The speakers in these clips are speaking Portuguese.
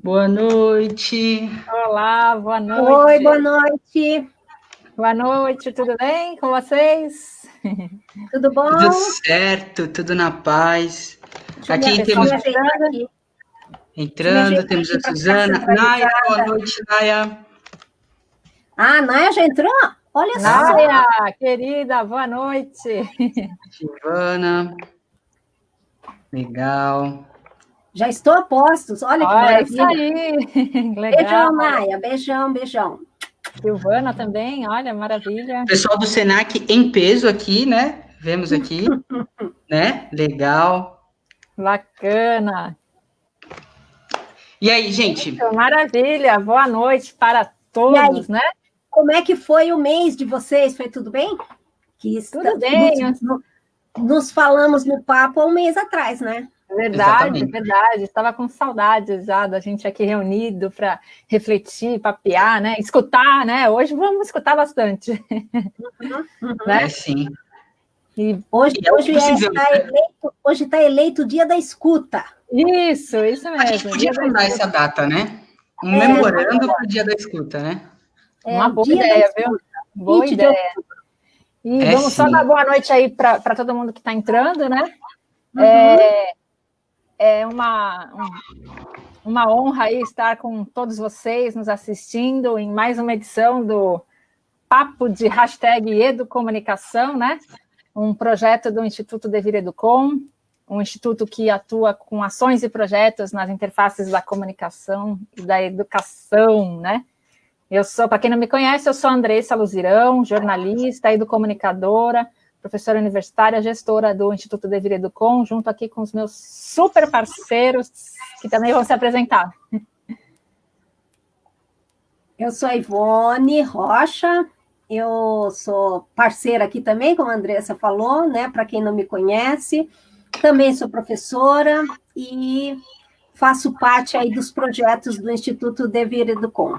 Boa noite. Olá, boa noite. Oi, boa noite. Boa noite, tudo bem com vocês? Tudo bom? Tudo certo, tudo na paz. Aqui temos entrando, temos a Suzana. Naya, boa noite, Naya. Ah, Naya já entrou? Olha só. Naya, querida, boa noite. Giovana. Legal. Já estou a postos, olha que maravilha. Isso aí, legal. Beijão, Naya, beijão, beijão. Silvana também, olha, maravilha. Pessoal do Senac em peso aqui, né? Vemos aqui, né? Legal. Bacana. E aí, gente? Maravilha, boa noite para todos, né? Como é que foi o mês de vocês? Foi tudo bem? Tudo bem. Nos falamos no papo há um mês atrás, né? Verdade, verdade. Estava com saudades já da gente aqui reunido para refletir, papear, né? Escutar, né? Hoje vamos escutar bastante. Né? É, sim. E hoje está eleito o dia da escuta. A Isso mesmo. gente podia mandar essa data, né? Um memorando para o dia da escuta, né? Uma boa ideia, viu? Boa ideia. E vamos só dar boa noite aí para todo mundo que está entrando, né? É uma honra aí estar com todos vocês nos assistindo em mais uma edição do Papo de #Educomunicação, né? Um projeto do Instituto Devir Educom, um instituto que atua com ações e projetos nas interfaces da comunicação e da educação, né? Eu sou, para quem não me conhece, eu sou Andressa Luzirão, jornalista, educomunicadora, professora universitária, gestora do Instituto Devir Educom, junto aqui com os meus super parceiros, que também vão se apresentar. Eu sou a Ivone Rocha, eu sou parceira aqui também, como a Andressa falou, né? Para quem não me conhece, também sou professora e faço parte aí dos projetos do Instituto Devir Educom.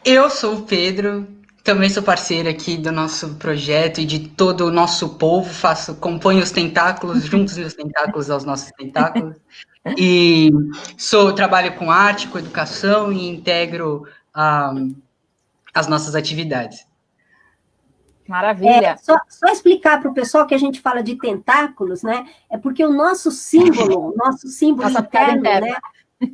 Eu sou o Pedro, também sou parceira aqui do nosso projeto e de todo o nosso povo, componho os tentáculos, junto os meus tentáculos aos nossos tentáculos, e trabalho com arte, com educação e integro as nossas atividades. Maravilha. Só explicar para o pessoal que a gente fala de tentáculos, né? É porque o nosso símbolo interno,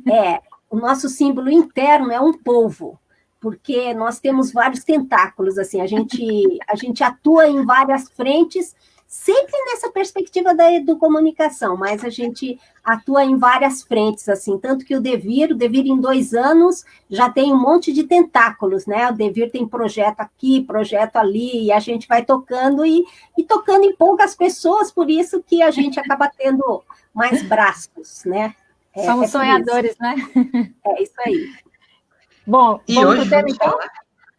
né? O nosso símbolo interno é um polvo. Porque nós temos vários tentáculos, assim, a gente atua em várias frentes, sempre nessa perspectiva da educomunicação, mas a gente atua em várias frentes, assim, tanto que o Devir em 2 anos já tem um monte de tentáculos, né? O Devir tem projeto aqui, projeto ali, e a gente vai tocando e tocando em poucas pessoas, por isso que a gente acaba tendo mais braços, né? Somos sonhadores, né? É isso aí. Bom, vamos para o tema, então?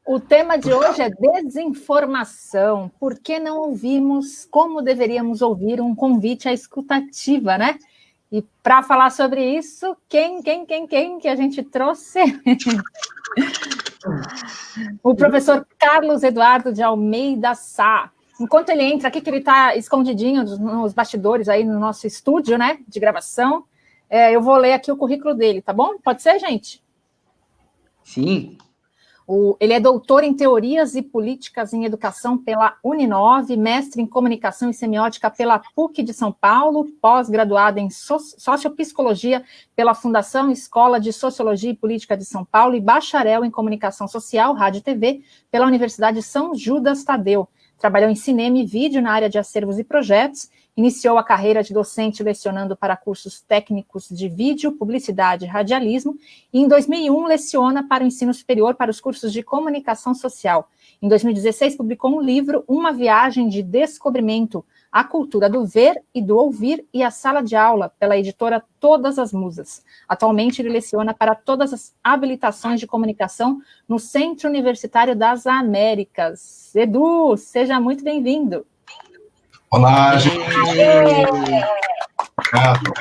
O tema de hoje é desinformação. Por que não ouvimos como deveríamos ouvir um convite à escutativa, né? E para falar sobre isso, quem que a gente trouxe? O professor Carlos Eduardo de Almeida Sá. Enquanto ele entra aqui, que ele está escondidinho nos bastidores aí no nosso estúdio, né, de gravação, eu vou ler aqui o currículo dele, tá bom? Pode ser, gente? Sim. Ele é doutor em Teorias e Políticas em Educação pela Uninove, mestre em Comunicação e Semiótica pela PUC de São Paulo, pós-graduado em Sociopsicologia pela Fundação Escola de Sociologia e Política de São Paulo e bacharel em Comunicação Social, Rádio e TV pela Universidade São Judas Tadeu. Trabalhou em cinema e vídeo na área de acervos e projetos, iniciou a carreira de docente lecionando para cursos técnicos de vídeo, publicidade e radialismo, e em 2001 leciona para o ensino superior para os cursos de comunicação social. Em 2016 publicou um livro, Uma Viagem de Descobrimento, A Cultura do Ver e do Ouvir e a Sala de Aula, pela editora Todas as Musas. Atualmente ele leciona para todas as habilitações de comunicação no Centro Universitário das Américas. Edu, seja muito bem-vindo. Olá, gente. Obrigado.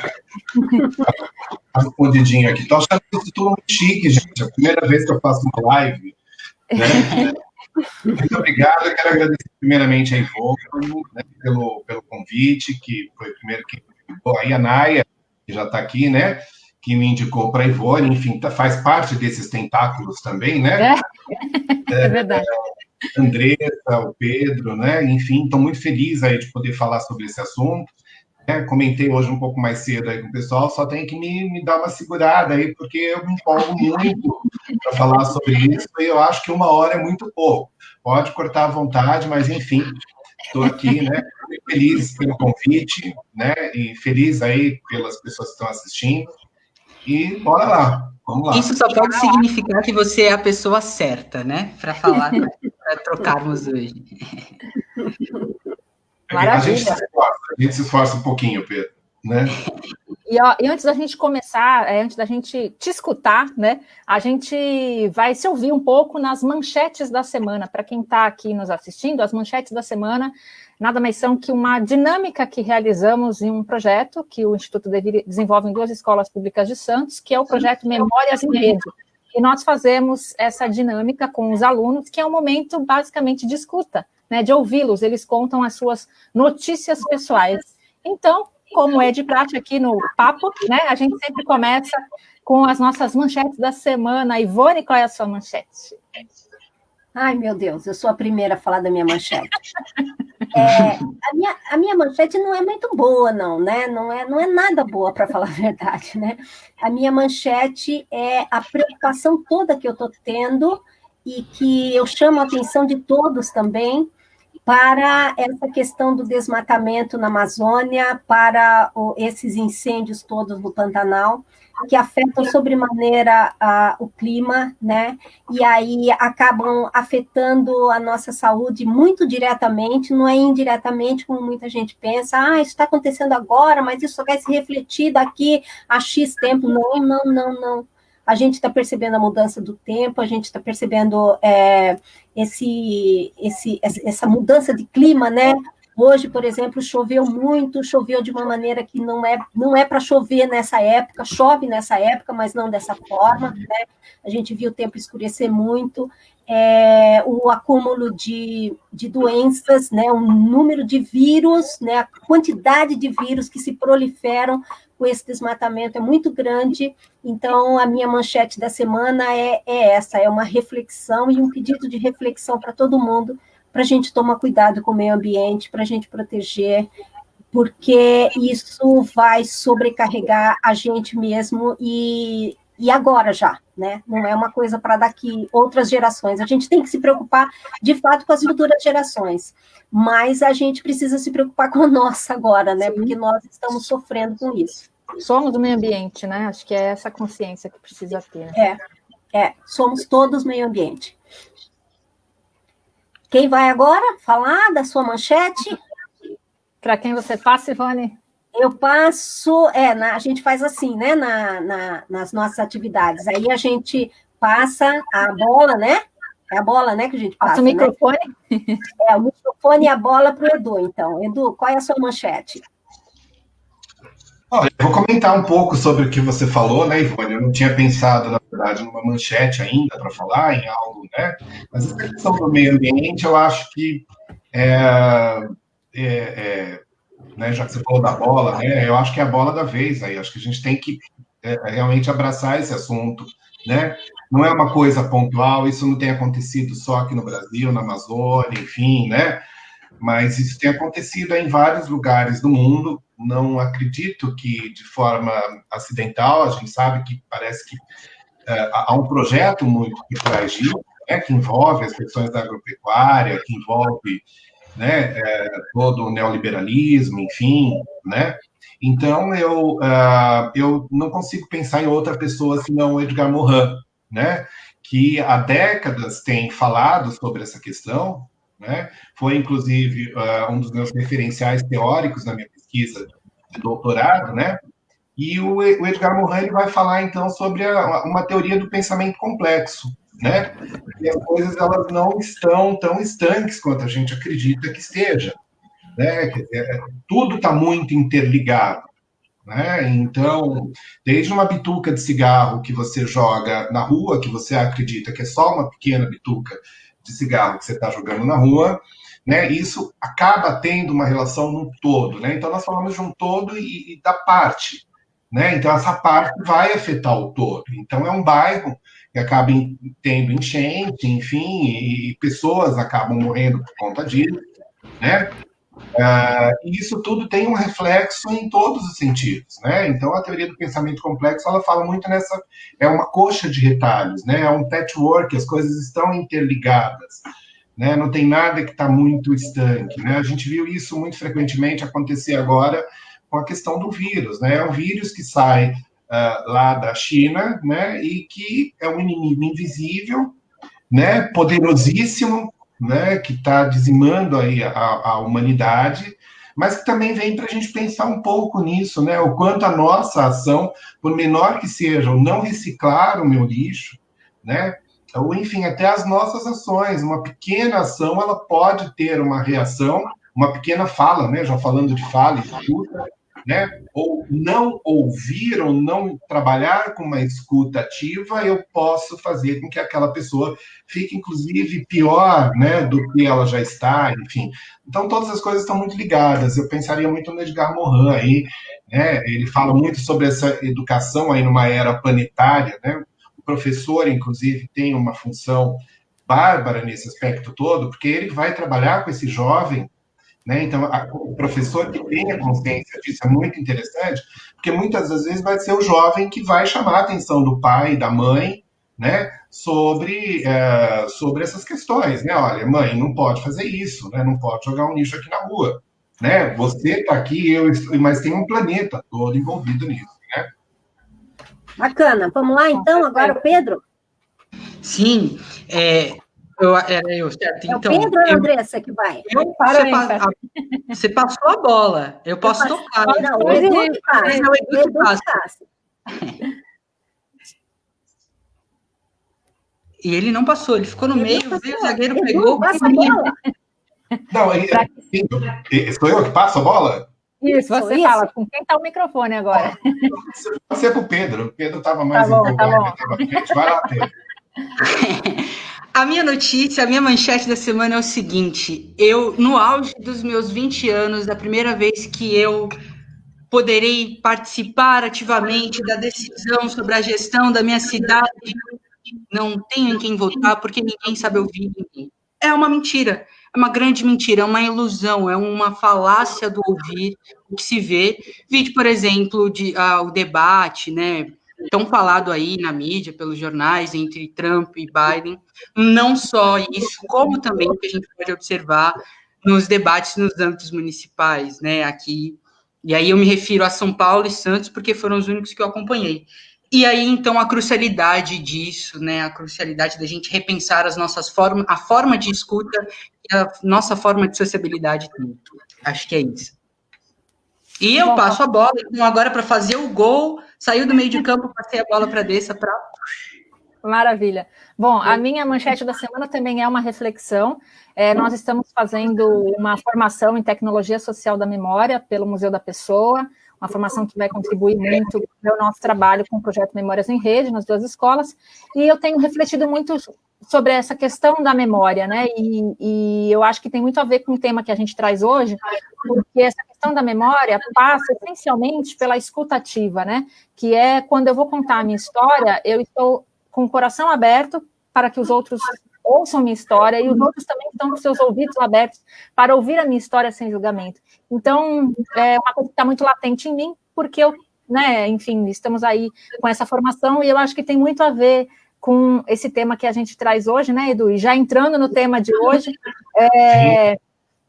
Tá escondidinho aqui. Estou achando que eu estou muito chique, gente. É a primeira vez que eu faço uma live. Né? Muito obrigado. Eu quero agradecer primeiramente a Ivone, né, pelo convite, que foi o primeiro que convidou. Aí a Naya, que já está aqui, né? que me indicou para a Ivone, enfim, faz parte desses tentáculos também, né? É verdade. Andressa, o Pedro, né? Enfim, estou muito feliz aí de poder falar sobre esse assunto. Comentei hoje um pouco mais cedo aí com o pessoal, só tem que me dar uma segurada aí, porque eu me empolgo muito para falar sobre isso, e eu acho que 1 hora é muito pouco. Pode cortar à vontade, mas enfim, estou aqui, né? Feliz pelo convite, né? E feliz aí pelas pessoas que estão assistindo. E bora lá, vamos lá. Isso só pode significar que você é a pessoa certa, né? Para falar, para trocarmos hoje. Maravilha. A gente se esforça um pouquinho, Pedro, né? E antes da gente começar, antes da gente te escutar, né, a gente vai se ouvir um pouco nas manchetes da semana. Para quem está aqui nos assistindo, as manchetes da semana nada mais são que uma dinâmica que realizamos em um projeto que o Instituto desenvolve em 2 escolas públicas de Santos, que é o projeto Memórias em Rede. E nós fazemos essa dinâmica com os alunos, que é um momento basicamente de escuta, né, de ouvi-los. Eles contam as suas notícias pessoais. Então, como é de prática aqui no Papo, né? A gente sempre começa com as nossas manchetes da semana. Ivone, qual é a sua manchete? Ai, meu Deus, eu sou a primeira a falar da minha manchete. A minha manchete não é muito boa, não, né? Não é nada boa, para falar a verdade, né? A minha manchete é a preocupação toda que eu estou tendo e que eu chamo a atenção de todos também, para essa questão do desmatamento na Amazônia, para esses incêndios todos no Pantanal, que afetam sobremaneira o clima, né? E aí acabam afetando a nossa saúde muito diretamente, não é indiretamente, como muita gente pensa, isso está acontecendo agora, mas isso só vai se refletir daqui a X tempo. Não. A gente está percebendo a mudança do tempo, a gente está percebendo essa mudança de clima, né? Hoje, por exemplo, choveu muito, choveu de uma maneira que não é para chover nessa época, chove nessa época, mas não dessa forma, né? A gente viu o tempo escurecer muito, o acúmulo de doenças, né? O número de vírus, né? A quantidade de vírus que se proliferam com esse desmatamento é muito grande. Então, a minha manchete da semana é essa, é uma reflexão e um pedido de reflexão para todo mundo, para a gente tomar cuidado com o meio ambiente, para a gente proteger, porque isso vai sobrecarregar a gente mesmo e agora já, né? Não é uma coisa para daqui outras gerações. A gente tem que se preocupar, de fato, com as futuras gerações, mas a gente precisa se preocupar com a nossa agora, né? Sim. Porque nós estamos sofrendo com isso. Somos do meio ambiente, né? Acho que é essa consciência que precisa ter. Né? Somos todos meio ambiente. Quem vai agora falar da sua manchete? Para quem você passa, Ivone? Eu passo, a gente faz assim, né, nas nossas atividades. Aí a gente passa a bola, né? É a bola, né, que a gente passa. O microfone? Né? O microfone e a bola para o Edu, então. Edu, qual é a sua manchete? Olha, eu vou comentar um pouco sobre o que você falou, né, Ivone? Eu não tinha pensado, na verdade, numa manchete ainda para falar em algo, né? Mas essa questão do meio ambiente, eu acho que, né, já que você falou da bola, né, eu acho que é a bola da vez aí. Acho que a gente tem que realmente abraçar esse assunto, né? Não é uma coisa pontual, isso não tem acontecido só aqui no Brasil, na Amazônia, enfim, né? Mas isso tem acontecido em vários lugares do mundo. Não acredito que de forma acidental. A gente sabe que parece que há um projeto muito por trás disso, né, que envolve as questões da agropecuária, que envolve, né, todo o neoliberalismo, enfim, né? Então, eu não consigo pensar em outra pessoa senão o Edgar Morin, né, que há décadas tem falado sobre essa questão, né? Foi, inclusive, um dos meus referenciais teóricos na minha pesquisa de doutorado, né? E o Edgar Morin vai falar, então, sobre uma teoria do pensamento complexo, né? E as coisas elas não estão tão estanques quanto a gente acredita que esteja, né? Tudo está muito interligado, né? Então, desde uma bituca de cigarro que você joga na rua, que você acredita que é só uma pequena bituca de cigarro que você está jogando na rua, né? Isso acaba tendo uma relação num todo, né? Então, nós falamos de um todo e da parte, né? Então, essa parte vai afetar o todo. Então, é um bairro que acaba tendo enchente, enfim, e pessoas acabam morrendo por conta disso, né? E isso tudo tem um reflexo em todos os sentidos, né? Então, a teoria do pensamento complexo, ela fala muito nessa... É uma coxa de retalhos, né? É um patchwork, as coisas estão interligadas, né? Não tem nada que está muito estanque, né? A gente viu isso muito frequentemente acontecer agora com a questão do vírus, né? É um vírus que sai lá da China, né? E que é um inimigo invisível, né? Poderosíssimo, né, que está dizimando aí a humanidade, mas que também vem para a gente pensar um pouco nisso, né, o quanto a nossa ação, por menor que seja, o não reciclar o meu lixo, né, ou enfim, até as nossas ações, uma pequena ação, ela pode ter uma reação, uma pequena fala, né, já falando de fala e escuta, né, ou não ouvir, ou não trabalhar com uma escuta ativa, eu posso fazer com que aquela pessoa fique, inclusive, pior, né, do que ela já está, enfim. Então, todas as coisas estão muito ligadas. Eu pensaria muito no Edgar Morin aí, né, ele fala muito sobre essa educação aí numa era planetária, né, o professor, inclusive, tem uma função bárbara nesse aspecto todo, porque ele vai trabalhar com esse jovem, né? Então, o professor que tenha consciência disso é muito interessante, porque muitas das vezes vai ser o jovem que vai chamar a atenção do pai e da mãe, né, sobre essas questões, né? Olha, mãe, não pode fazer isso, né? Não pode jogar um lixo aqui na rua, né? Você está aqui, mas tem um planeta todo envolvido nisso, né? Bacana. Vamos lá, então, agora, Pedro? Sim, era eu, certo? É o Pedro ou a Andressa que vai? Você passou a bola, eu posso tocar. Não, o Edu que passa. E ele não passou, ele ficou no meio, veio o zagueiro, pegou. Passa a bola. Não, sou eu que passo a bola? Isso, você fala. Com quem está o microfone agora? Pode ser para o Pedro. O Pedro estava mais empolgado. Vai lá, Pedro. A minha notícia, a minha manchete da semana é o seguinte: no auge dos meus 20 anos, a primeira vez que eu poderei participar ativamente da decisão sobre a gestão da minha cidade, não tenho em quem votar porque ninguém sabe ouvir ninguém. É uma mentira, é uma grande mentira, é uma ilusão, é uma falácia do ouvir, o que se vê. Vídeo, por exemplo, o debate, né? Tão falado aí na mídia, pelos jornais, entre Trump e Biden. Não só isso, como também o que a gente pode observar nos debates nos âmbitos municipais, né, aqui. E aí eu me refiro a São Paulo e Santos, porque foram os únicos que eu acompanhei. E aí, então, a crucialidade disso, né, a crucialidade da gente repensar a forma de escuta e a nossa forma de sociabilidade também. Acho que é isso. E eu passo a bola, então agora para fazer o gol, saiu do meio de campo, passei a bola para Dessa para... Maravilha. Bom, a minha manchete da semana também é uma reflexão. Nós estamos fazendo uma formação em tecnologia social da memória pelo Museu da Pessoa, uma formação que vai contribuir muito para o nosso trabalho com o projeto Memórias em Rede, nas 2 escolas, e eu tenho refletido muito sobre essa questão da memória, né, e eu acho que tem muito a ver com o tema que a gente traz hoje, porque essa questão da memória passa essencialmente pela escuta ativa, né, que é quando eu vou contar a minha história, eu estou com o coração aberto para que os outros ouçam minha história, e os outros também estão com seus ouvidos abertos para ouvir a minha história sem julgamento. Então, é uma coisa que está muito latente em mim, porque eu, né, enfim, estamos aí com essa formação, e eu acho que tem muito a ver com esse tema que a gente traz hoje, né, Edu? E já entrando no tema de hoje,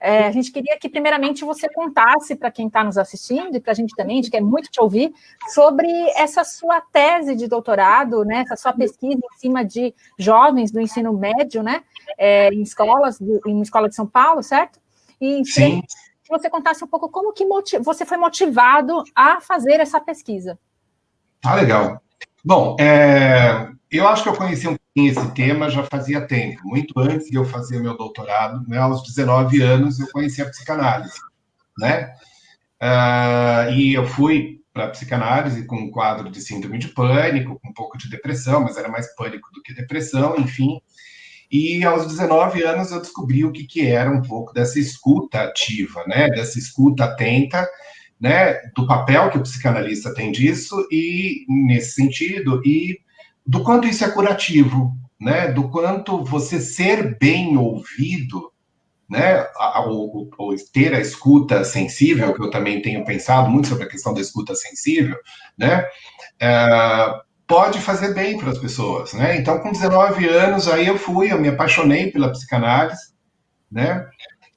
a gente queria que, primeiramente, você contasse para quem está nos assistindo, e para a gente também, a gente quer muito te ouvir, sobre essa sua tese de doutorado, né, essa sua pesquisa em cima de jovens do ensino médio, né, em escola de São Paulo, certo? E sim, que você contasse um pouco como que você foi motivado a fazer essa pesquisa. Ah, legal. Bom, eu acho que eu conheci um pouquinho esse tema já fazia tempo, muito antes de eu fazer meu doutorado, né, aos 19 anos eu conheci a psicanálise, né? E eu fui para a psicanálise com um quadro de síndrome de pânico, com um pouco de depressão, mas era mais pânico do que depressão, enfim. E aos 19 anos eu descobri o que era um pouco dessa escuta ativa, né? Dessa escuta atenta, né, do papel que o psicanalista tem disso, e nesse sentido, e do quanto isso é curativo, né, do quanto você ser bem ouvido, né, ou ter a escuta sensível, que eu também tenho pensado muito sobre a questão da escuta sensível, né, pode fazer bem para as pessoas, né? Então, com 19 anos, aí eu me apaixonei pela psicanálise, né?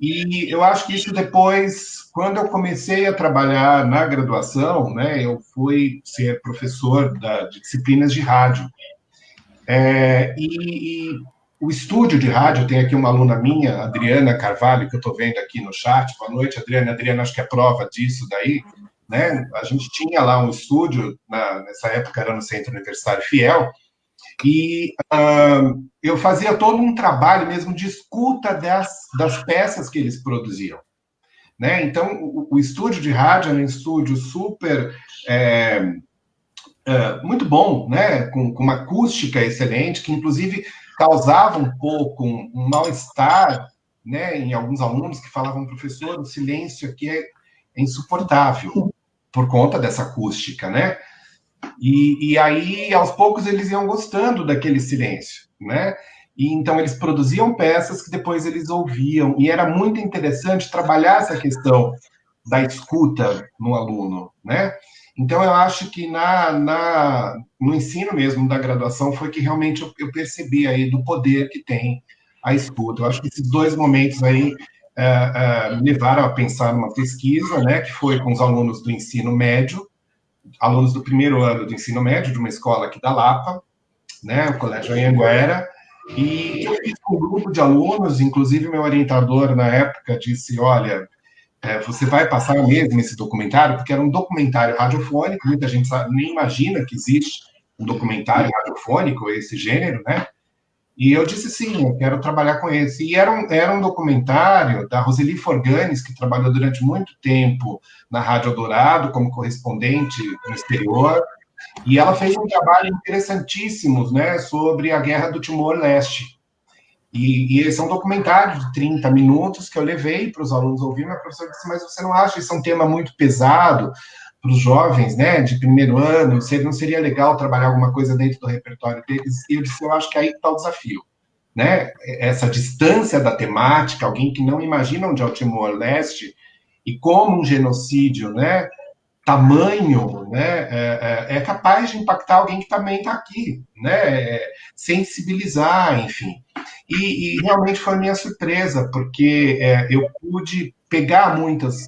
E eu acho que isso depois, quando eu comecei a trabalhar na graduação, né, eu fui ser professor de disciplinas de rádio. E o estúdio de rádio, tem aqui uma aluna minha, Adriana Carvalho, que eu estou vendo aqui no chat. Boa noite, Adriana. Adriana, acho que é prova disso daí, né? A gente tinha lá um estúdio, nessa época era no Centro Universitário Fiel, e eu fazia todo um trabalho mesmo de escuta das peças que eles produziam, né? Então, o estúdio de rádio era um estúdio super... muito bom, né? Com uma acústica excelente, que inclusive causava um pouco um mal-estar, né, em alguns alunos que falavam: professor, o silêncio aqui é insuportável, por conta dessa acústica, né? E aí, aos poucos, eles iam gostando daquele silêncio, né? E então eles produziam peças que depois eles ouviam, e era muito interessante trabalhar essa questão da escuta no aluno, né? Então, eu acho que no ensino mesmo da graduação foi que realmente eu percebi aí do poder que tem a escuta. Eu acho que esses dois momentos aí me levaram a pensar numa pesquisa, né, que foi com os alunos do ensino médio, alunos do primeiro ano do ensino médio, de uma escola aqui da Lapa, né, o Colégio Anhanguera, e eu fiz com um grupo de alunos, inclusive meu orientador na época disse: olha, você vai passar mesmo esse documentário, porque era um documentário radiofônico, muita gente nem imagina que existe um documentário radiofônico, esse gênero, né? E eu disse: sim, eu quero trabalhar com esse. E era um documentário da Roseli Forganes, que trabalhou durante muito tempo na Rádio Eldorado, como correspondente no exterior, e ela fez um trabalho interessantíssimo, né, sobre a Guerra do Timor-Leste. E esse é um documentário de 30 minutos que eu levei para os alunos ouvir. Minha professora disse: mas você não acha isso um tema muito pesado para os jovens, né, de primeiro ano? Não seria legal trabalhar alguma coisa dentro do repertório deles? E eu disse: eu acho que aí está o desafio, né? Essa distância da temática, alguém que não imagina onde é o Timor-Leste e como um genocídio, né, tamanho, né, é capaz de impactar alguém que também está aqui, né, sensibilizar, enfim. E realmente foi minha surpresa, porque eu pude pegar muitas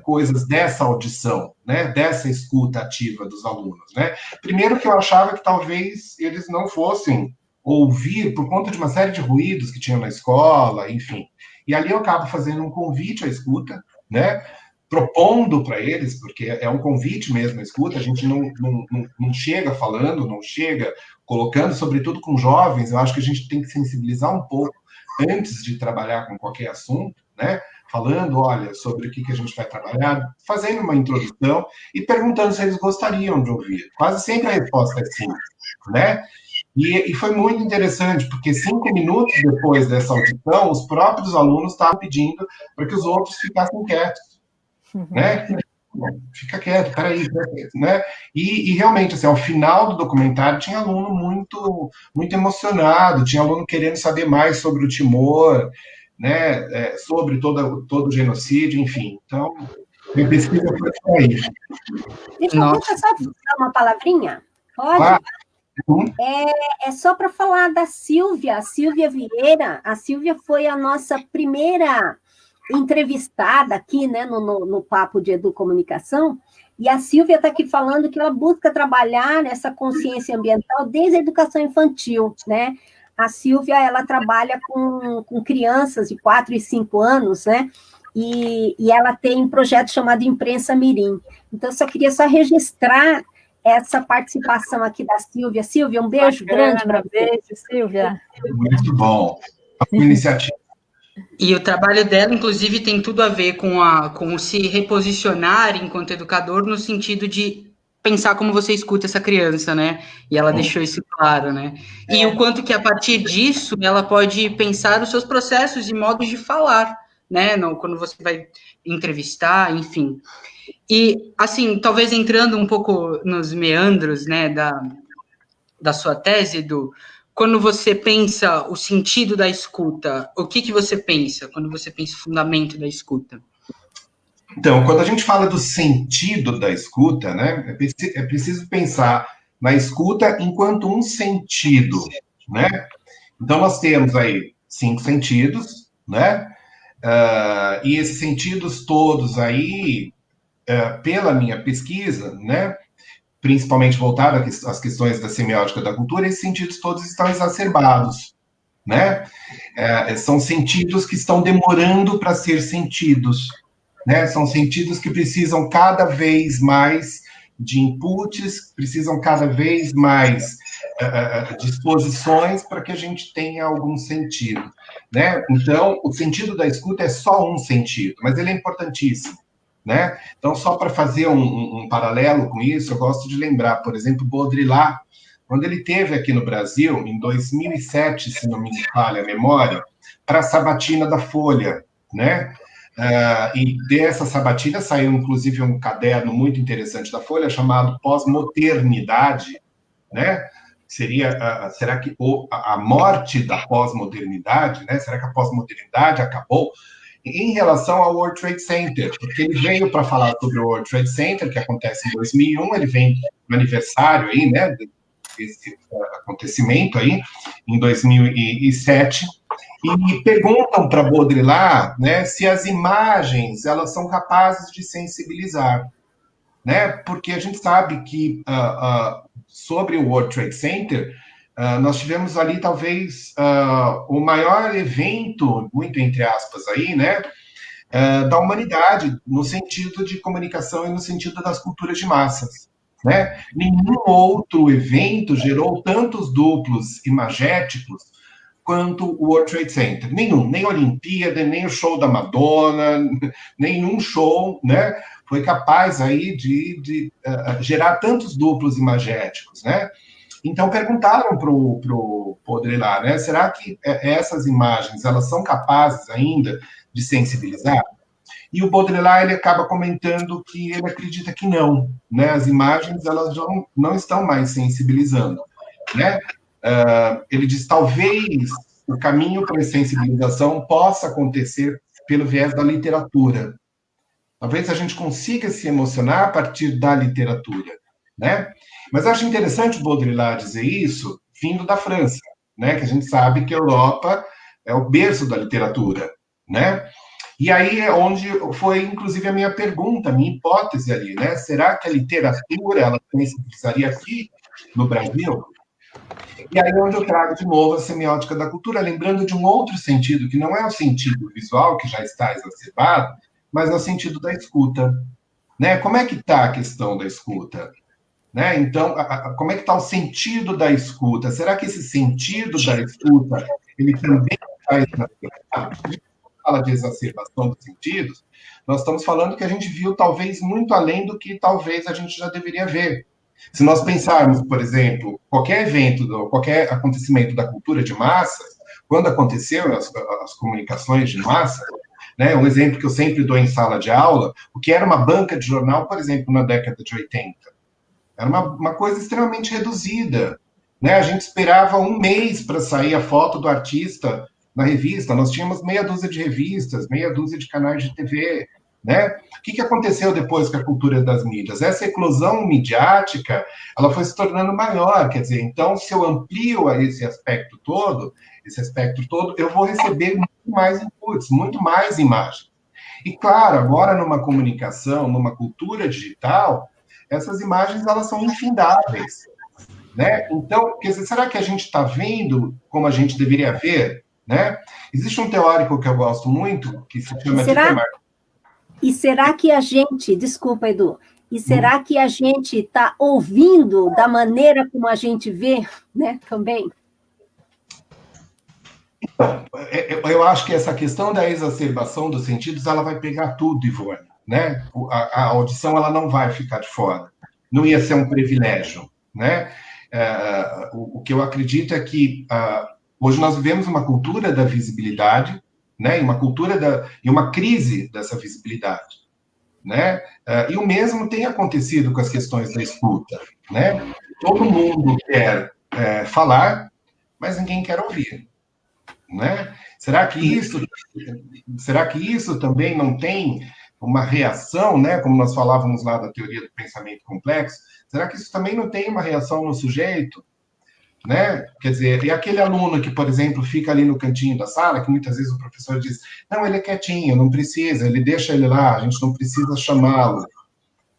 coisas dessa audição, né, dessa escuta ativa dos alunos, né. Primeiro, que eu achava que talvez eles não fossem ouvir por conta de uma série de ruídos que tinham na escola, enfim. E ali eu acabo fazendo um convite à escuta, né, propondo para eles, porque é um convite mesmo à escuta. A gente não chega falando, não chega colocando, sobretudo com jovens. Eu acho que a gente tem que sensibilizar um pouco antes de trabalhar com qualquer assunto, né? Falando, olha, sobre o que a gente vai trabalhar, fazendo uma introdução e perguntando se eles gostariam de ouvir. Quase sempre a resposta é sim, né? E foi muito interessante, porque 5 minutos depois dessa audição, os próprios alunos estavam pedindo para que os outros ficassem quietos, né? Fica quieto, peraí, né? E realmente, assim, ao final do documentário, tinha aluno muito, muito emocionado, tinha aluno querendo saber mais sobre o Timor, né? Sobre todo o genocídio, enfim. Então, minha pesquisa foi isso aí. Deixa eu só dar uma palavrinha? Pode? Ah, É só para falar da Silvia, a Silvia Vieira. A Silvia foi a nossa primeira entrevistada aqui, né, no Papo de Educomunicação, e a Silvia está aqui falando que ela busca trabalhar nessa consciência ambiental desde a educação infantil, né? A Silvia, ela trabalha com crianças de 4 e 5 anos, né? E ela tem um projeto chamado Imprensa Mirim. Então, eu só queria registrar essa participação aqui da Silvia. Silvia, um beijo grande para você. Beijo, Silvia. Muito bom. A iniciativa. E o trabalho dela, inclusive, tem tudo a ver com se reposicionar enquanto educador, no sentido de pensar como você escuta essa criança, né? E ela deixou isso claro, né? E o quanto que, a partir disso, ela pode pensar os seus processos e modos de falar, né, quando você vai entrevistar, enfim. E, assim, talvez entrando um pouco nos meandros, né, da sua tese, Edu, quando você pensa o sentido da escuta, o que você pensa quando você pensa o fundamento da escuta? Então, quando a gente fala do sentido da escuta, né, é preciso pensar na escuta enquanto um sentido, né? Então, nós temos aí 5 sentidos, né? E esses sentidos todos aí, pela minha pesquisa, né, principalmente voltada às questões da semiótica da cultura, esses sentidos todos estão exacerbados, né? São sentidos que estão demorando para ser sentidos, né? São sentidos que precisam cada vez mais de inputs, precisam cada vez mais disposições para que a gente tenha algum sentido, né? Então, o sentido da escuta é só um sentido, mas ele é importantíssimo, né? Então, só para fazer um paralelo com isso, eu gosto de lembrar, por exemplo, Baudrillard, quando ele esteve aqui no Brasil, em 2007, se não me falha a memória, para a Sabatina da Folha, né? E dessa sabatina saiu, inclusive, um caderno muito interessante da Folha, chamado Pós-Modernidade, né? Será que a morte da pós-modernidade, né? Será que a pós-modernidade acabou? Em relação ao World Trade Center, porque ele veio para falar sobre o World Trade Center, que acontece em 2001, ele vem no aniversário aí, né, desse acontecimento aí, em 2007, e perguntam para Baudrillard, né, se as imagens, elas são capazes de sensibilizar, né, porque a gente sabe que sobre o World Trade Center, nós tivemos ali, talvez, o maior evento, muito entre aspas aí, né, da humanidade, no sentido de comunicação e no sentido das culturas de massas, né? Nenhum outro evento gerou tantos duplos imagéticos quanto o World Trade Center. Nenhum, nem a Olimpíada, nem o show da Madonna, nenhum show, né, foi capaz aí de gerar tantos duplos imagéticos, né? Então, perguntaram para o Baudrillard, né, será que essas imagens, elas são capazes ainda de sensibilizar? E o Baudrillard, ele acaba comentando que ele acredita que não, né, as imagens, elas não estão mais sensibilizando, né? Ele diz, talvez o caminho para a sensibilização possa acontecer pelo viés da literatura. Talvez a gente consiga se emocionar a partir da literatura, né? Mas eu acho interessante o Baudrillard dizer isso vindo da França, né? Que a gente sabe que a Europa é o berço da literatura, né? E aí é onde foi, inclusive, a minha pergunta, a minha hipótese ali, né? Será que a literatura, ela sensibilizaria aqui no Brasil? E aí é onde eu trago de novo a semiótica da cultura, lembrando de um outro sentido, que não é o sentido visual, que já está exacerbado, mas é o sentido da escuta, né? Como é que está a questão da escuta? Né? Então, como é que está o sentido da escuta? Será que esse sentido da escuta, ele também está exacerbado? A gente fala de exacerbação dos sentidos, nós estamos falando que a gente viu talvez muito além do que talvez a gente já deveria ver. Se nós pensarmos, por exemplo, qualquer evento, qualquer acontecimento da cultura de massa, quando aconteceu as comunicações de massa, né, um exemplo que eu sempre dou em sala de aula, o que era uma banca de jornal, por exemplo, na década de 80. Era uma coisa extremamente reduzida, né? A gente esperava um mês para sair a foto do artista na revista. Nós tínhamos meia dúzia de revistas, meia dúzia de canais de TV, né? O que aconteceu depois com a cultura das mídias? Essa eclosão midiática, ela foi se tornando maior, quer dizer, então, se eu amplio esse espectro todo, eu vou receber muito mais inputs, muito mais imagens. E, claro, agora numa comunicação, numa cultura digital, essas imagens, elas são infindáveis, né? Então, quer dizer, será que a gente está vendo como a gente deveria ver, né? Existe um teórico que eu gosto muito, que se chama Dieter Marx. E será que a gente, desculpa, Edu, e será que a gente está ouvindo da maneira como a gente vê, né, também? Então, eu acho que essa questão da exacerbação dos sentidos, ela vai pegar tudo, Ivone, né? A audição, ela não vai ficar de fora. Não ia ser um privilégio, né? O que eu acredito é que hoje nós vivemos uma cultura da visibilidade, né? E uma cultura e uma crise dessa visibilidade, né? E o mesmo tem acontecido com as questões da escuta, né? Todo mundo quer falar, mas ninguém quer ouvir, né? Será que isso também não tem uma reação, né? Como nós falávamos lá da teoria do pensamento complexo, será que isso também não tem uma reação no sujeito? Né? Quer dizer, e aquele aluno que, por exemplo, fica ali no cantinho da sala, que muitas vezes o professor diz, não, ele é quietinho, não precisa, ele deixa ele lá, a gente não precisa chamá-lo,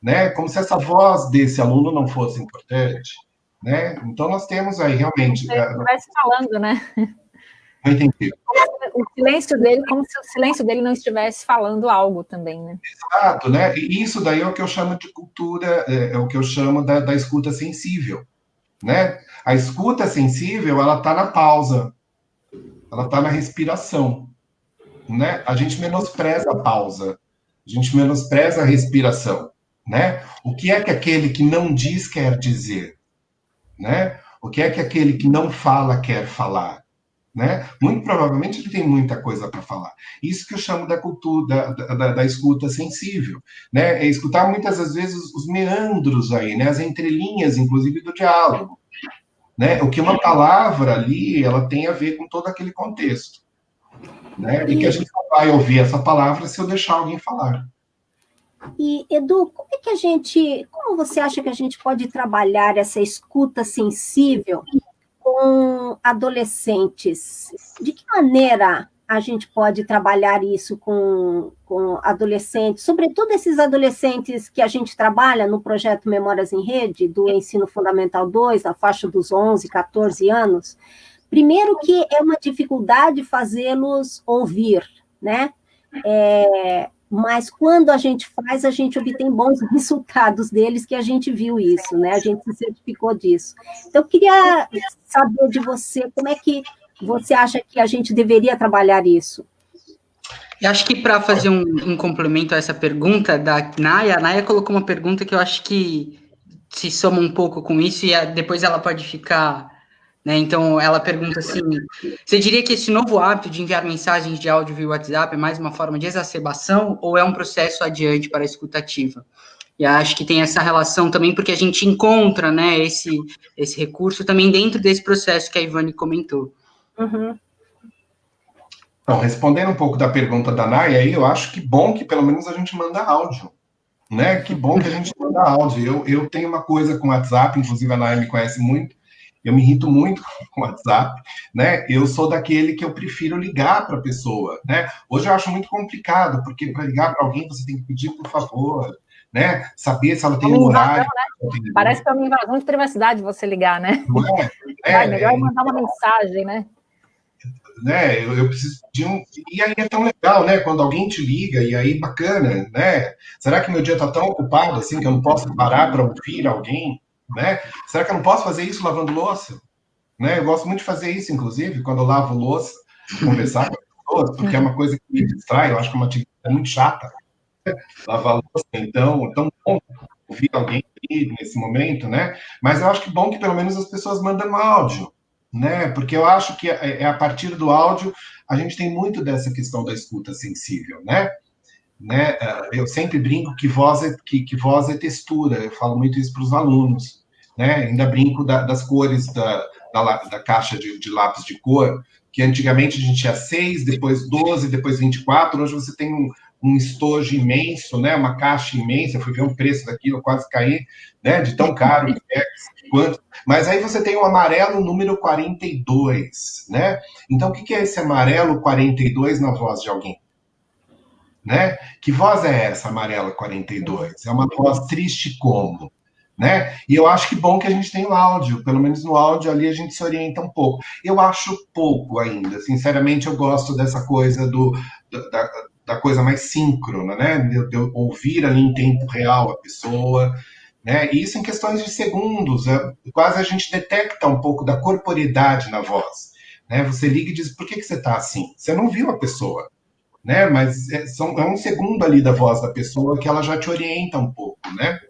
né? Como se essa voz desse aluno não fosse importante, né? Então nós temos aí realmente... Se ele estivesse falando, né? Não entendi. O silêncio dele, como se o silêncio dele não estivesse falando algo também, né? Exato, né? E isso daí é o que eu chamo de cultura, é o que eu chamo da escuta sensível, né? A escuta sensível, ela está na pausa, ela está na respiração, né? A gente menospreza a pausa, a gente menospreza a respiração, né? O que é que aquele que não diz quer dizer, né? O que é que aquele que não fala quer falar, né? Muito provavelmente ele tem muita coisa para falar. Isso que eu chamo da cultura, da escuta sensível, né? É escutar muitas das vezes os meandros aí, né? As entrelinhas, inclusive, do diálogo. Né? O que uma palavra ali, ela tem a ver com todo aquele contexto. Né? E que a gente só vai ouvir essa palavra se eu deixar alguém falar. E, Edu, como você acha que a gente pode trabalhar essa escuta sensível com adolescentes? De que maneira a gente pode trabalhar isso com adolescentes, sobretudo esses adolescentes que a gente trabalha no projeto Memórias em Rede, do Ensino Fundamental 2, na faixa dos 11, 14 anos? Primeiro que é uma dificuldade fazê-los ouvir, né? Mas quando a gente faz, a gente obtém bons resultados deles, que a gente viu isso, né? A gente se certificou disso. Então, eu queria saber de você, como é que você acha que a gente deveria trabalhar isso? Eu acho que para fazer um complemento a essa pergunta da Naya, a Naya colocou uma pergunta que eu acho que se soma um pouco com isso e depois ela pode ficar, né? Então ela pergunta assim, você diria que esse novo hábito de enviar mensagens de áudio via WhatsApp é mais uma forma de exacerbação ou é um processo adiante para a escutativa? E acho que tem essa relação também, porque a gente encontra, né, esse recurso também dentro desse processo que a Ivane comentou. Uhum. Então, respondendo um pouco da pergunta da Naya, aí eu acho que bom que pelo menos a gente manda áudio, né? Que bom que a gente manda áudio. Eu tenho uma coisa com o WhatsApp, inclusive a Naya me conhece muito, eu me irrito muito com o WhatsApp, né? Eu sou daquele que eu prefiro ligar para a pessoa, né? Hoje eu acho muito complicado, porque para ligar para alguém você tem que pedir por favor, né? Saber se ela tem um horário. Né? Parece que é uma invasão de privacidade você ligar, né? Não é? Melhor mandar uma mensagem, né? Né, eu preciso de E aí é tão legal, né? Quando alguém te liga, e aí bacana, né? Será que meu dia está tão ocupado assim que eu não posso parar para ouvir alguém? Né? Será que eu não posso fazer isso lavando louça? Né? Eu gosto muito de fazer isso, inclusive, quando eu lavo louça, conversar com as pessoas, porque é uma coisa que me distrai, eu acho que é uma atividade muito chata, né? Lavar louça, então, é tão bom ouvir alguém nesse momento, né? Mas eu acho que bom que pelo menos as pessoas mandam áudio, né? Porque eu acho que a partir do áudio a gente tem muito dessa questão da escuta sensível, né? Eu sempre brinco que voz é textura, eu falo muito isso para os alunos, né? Ainda brinco das cores da caixa de lápis de cor, que antigamente a gente tinha 6, depois 12, depois 24, hoje você tem um estojo imenso, né? Uma caixa imensa, eu fui ver o preço daquilo, eu quase caí, né? De tão caro que é, quanto. Mas aí você tem o amarelo número 42, né? Então, o que é esse amarelo 42 na voz de alguém? Né? Que voz é essa, amarela 42? É uma voz triste como? Né? E eu acho que bom que a gente tem o áudio, pelo menos no áudio ali a gente se orienta um pouco. Eu acho pouco ainda, sinceramente eu gosto dessa coisa da coisa mais síncrona, né? De eu ouvir ali em tempo real a pessoa, né? E isso em questões de segundos, quase a gente detecta um pouco da corporeidade na voz, né? Você liga e diz, por que você está assim? Você não viu a pessoa, né? Mas é um segundo ali da voz da pessoa que ela já te orienta um pouco, né?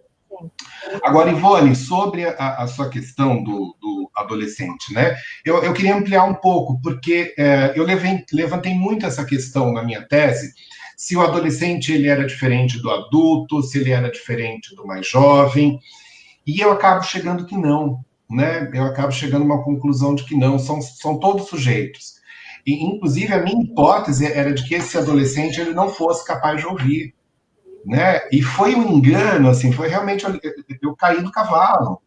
Agora, Ivone, sobre a sua questão do adolescente, né? Eu queria ampliar um pouco, porque eu levantei muito essa questão na minha tese, se o adolescente ele era diferente do adulto, se ele era diferente do mais jovem, e eu acabo chegando que não, né? Eu acabo chegando a uma conclusão de que não, são todos sujeitos. E, inclusive, a minha hipótese era de que esse adolescente ele não fosse capaz de ouvir, né? E foi um engano, assim, foi realmente eu caí do cavalo,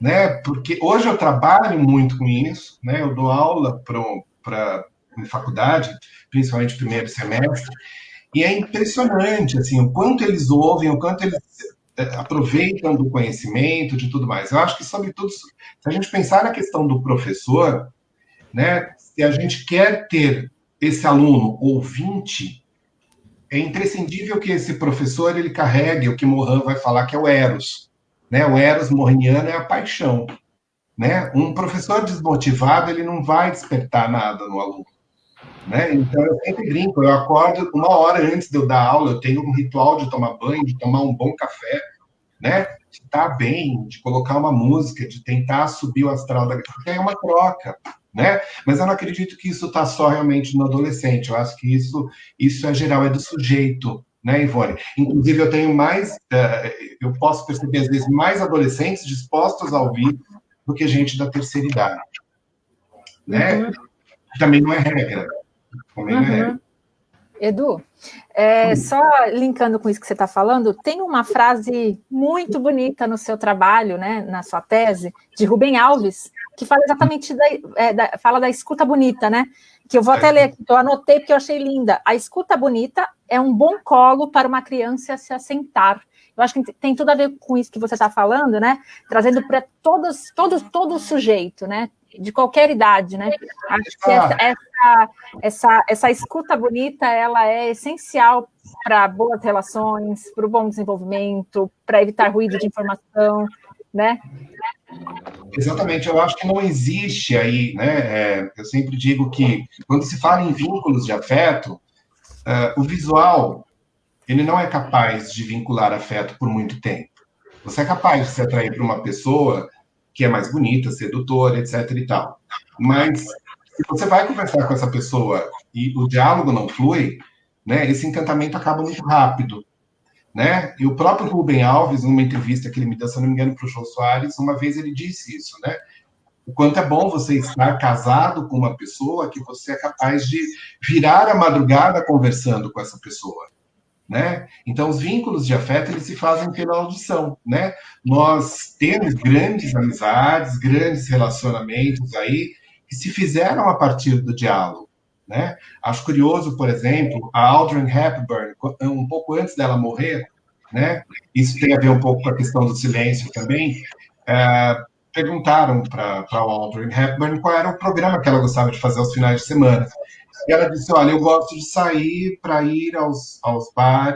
né? Porque hoje eu trabalho muito com isso, né? Eu dou aula para faculdade, principalmente primeiro semestre, e é impressionante, assim, o quanto eles ouvem, o quanto eles aproveitam do conhecimento, de tudo mais. Eu acho que, sobretudo, se a gente pensar na questão do professor, né? Se a gente quer ter esse aluno ouvinte, é imprescindível que esse professor ele carregue o que Morin vai falar que é o eros, né? O eros morriniano é a paixão, né? Um professor desmotivado ele não vai despertar nada no aluno, né? Então eu sempre brinco, eu acordo 1 hora antes de eu dar aula, eu tenho um ritual de tomar banho, de tomar um bom café, né? De estar bem, de colocar uma música, de tentar subir o astral da porque é uma troca, né? Mas eu não acredito que isso está só realmente no adolescente. Eu acho que isso é geral, é do sujeito, né, Ivone? Inclusive, eu tenho eu posso perceber, às vezes, mais adolescentes dispostos a ouvir do que gente da terceira idade, né? Também não é regra. Também não é regra. Edu, só linkando com isso que você está falando, tem uma frase muito bonita no seu trabalho, né, na sua tese, de Rubem Alves, que fala exatamente fala da escuta bonita, né? Que eu vou até ler aqui, eu anotei porque eu achei linda. A escuta bonita é um bom colo para uma criança se assentar. Eu acho que tem tudo a ver com isso que você está falando, né? Trazendo para todo sujeito, né? De qualquer idade, né? Acho que essa escuta bonita, ela é essencial para boas relações, para o bom desenvolvimento, para evitar ruído de informação, né? Exatamente, eu acho que não existe aí, né? Eu sempre digo que quando se fala em vínculos de afeto, o visual ele não é capaz de vincular afeto por muito tempo. Você é capaz de se atrair para uma pessoa que é mais bonita, sedutora, etc. e tal. Mas se você vai conversar com essa pessoa e o diálogo não flui, né? Esse encantamento acaba muito rápido. Né? E o próprio Rubem Alves, numa entrevista que ele me deu, se não me engano, para o Jô Soares, uma vez ele disse isso, né? O quanto é bom você estar casado com uma pessoa que você é capaz de virar a madrugada conversando com essa pessoa, né? Então, os vínculos de afeto, eles se fazem pela audição, né? Nós temos grandes amizades, grandes relacionamentos aí, que se fizeram a partir do diálogo, né? Acho curioso, por exemplo, a Audrey Hepburn, um pouco antes dela morrer, né? Isso tem a ver um pouco com a questão do silêncio também. Perguntaram para a Audrey Hepburn qual era o programa que ela gostava de fazer aos finais de semana. E ela disse: olha, eu gosto de sair para ir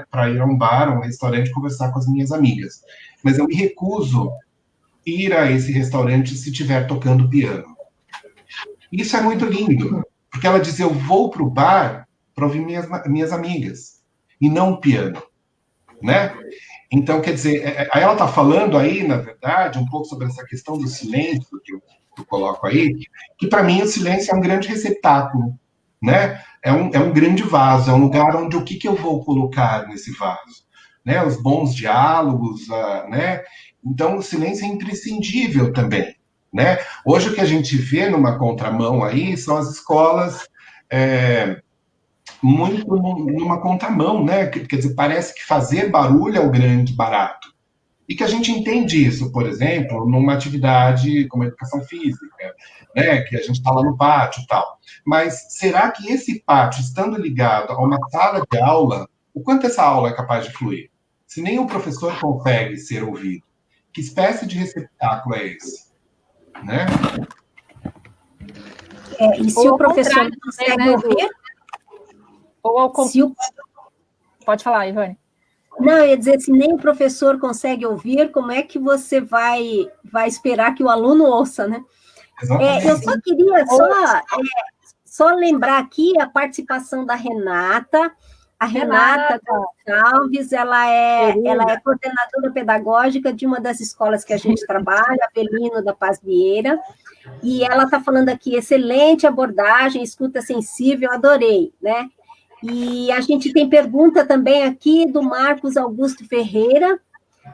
para ir a um bar, a um restaurante, conversar com as minhas amigas. Mas eu me recuso a ir a esse restaurante se estiver tocando piano. Isso é muito lindo. Porque ela diz, eu vou para o bar para ouvir minhas amigas, e não o piano, né? Então, quer dizer, aí ela está falando aí, na verdade, um pouco sobre essa questão do silêncio que eu coloco aí, que para mim o silêncio é um grande receptáculo, né? É um grande vaso, é um lugar onde o que eu vou colocar nesse vaso, né? Os bons diálogos, né? Então, o silêncio é imprescindível também. Né? Hoje o que a gente vê numa contramão aí são as escolas muito numa contramão, né? Quer dizer, parece que fazer barulho é o grande barato. E que a gente entende isso, por exemplo, numa atividade como a educação física, né? Que a gente está lá no pátio e tal. Mas será que esse pátio, estando ligado a uma sala de aula, o quanto essa aula é capaz de fluir? Se nem o professor consegue ser ouvido, que espécie de receptáculo é esse? Né? E se o professor não consegue ouvir? Ou ao Pode falar, Ivone. Não, eu ia dizer, se nem o professor consegue ouvir, como é que você vai esperar que o aluno ouça, né? Eu só queria só lembrar aqui a participação da Renata, A Renata Gonçalves, ela é coordenadora pedagógica ela é coordenadora pedagógica de uma das escolas que a gente trabalha, Avelino da Paz Vieira, e ela está falando aqui, excelente abordagem, escuta sensível, adorei, né? E a gente tem pergunta também aqui do Marcos Augusto Ferreira,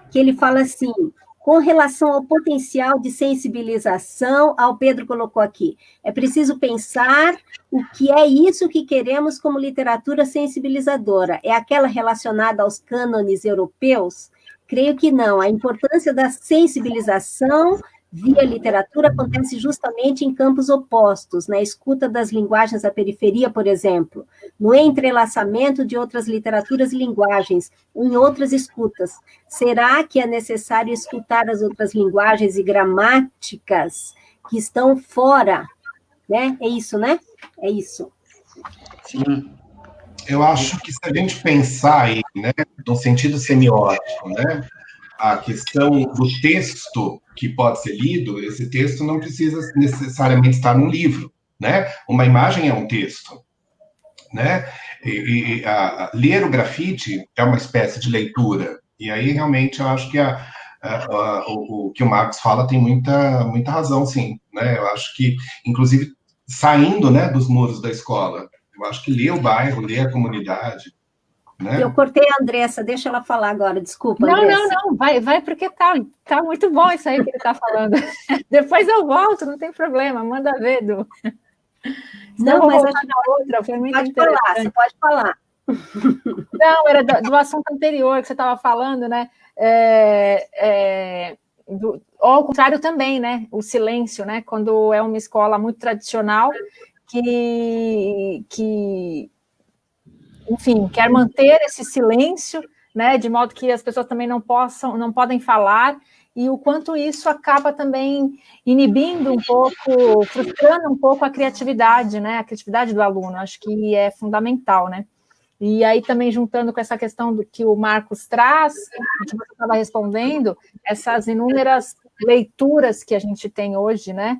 que ele fala assim, com relação ao potencial de sensibilização, o Pedro colocou aqui, é preciso pensar o que é isso que queremos como literatura sensibilizadora. É aquela relacionada aos cânones europeus? Creio que não. A importância da sensibilização via literatura acontece justamente em campos opostos, na escuta das linguagens da periferia, por exemplo, no entrelaçamento de outras literaturas e linguagens, em outras escutas. Será que é necessário escutar as outras linguagens e gramáticas que estão fora? Né? É isso, né? É isso. Sim. Eu acho que se a gente pensar aí, né, no sentido semiótico, né, a questão do texto que pode ser lido, esse texto não precisa necessariamente estar num livro, né? Uma imagem é um texto, né? Ler o grafite é uma espécie de leitura. E aí, realmente, eu acho que o que o Marcos fala tem muita razão, sim, né? Eu acho que, inclusive, saindo, né, dos muros da escola, eu acho que ler o bairro, ler a comunidade, né? Eu cortei a Andressa, deixa ela falar agora, desculpa, Andressa. Não, vai porque tá muito bom isso aí que ele está falando. Depois eu volto, não tem problema, manda ver, Du. Não, mas acho que outra, foi muito pode falar, você pode falar. Não, era do assunto anterior que você estava falando, né? Ao contrário também, né? O silêncio, né? Quando é uma escola muito tradicional que enfim, quer manter esse silêncio, né, de modo que as pessoas também não podem falar, e o quanto isso acaba também inibindo um pouco, frustrando um pouco a criatividade, né, a criatividade do aluno, acho que é fundamental, né. E aí também juntando com essa questão do que o Marcos traz, que você estava respondendo, essas inúmeras leituras que a gente tem hoje, né,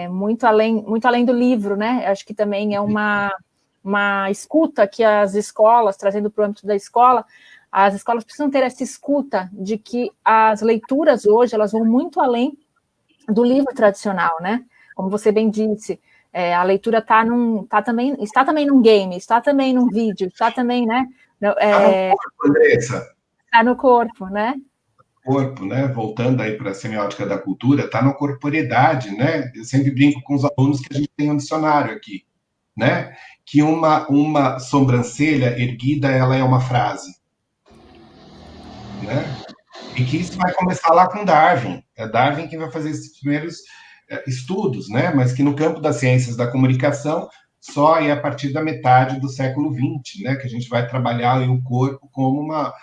muito além do livro, né, acho que também é uma escuta que as escolas, trazendo para o âmbito da escola, as escolas precisam ter essa escuta de que as leituras hoje, elas vão muito além do livro tradicional, né? Como você bem disse, a leitura está também num game, está também num vídeo, está também, né? Está no corpo, Andressa. Está no corpo, né? Corpo, né? Voltando aí para a semiótica da cultura, está na corporeidade, né? Eu sempre brinco com os alunos que a gente tem um dicionário aqui, né? Que uma sobrancelha erguida, ela é uma frase, né? E que isso vai começar lá com Darwin. É Darwin que vai fazer esses primeiros estudos, né? Mas que no campo das ciências da comunicação só é a partir da metade do século XX, né? Que a gente vai trabalhar o corpo como a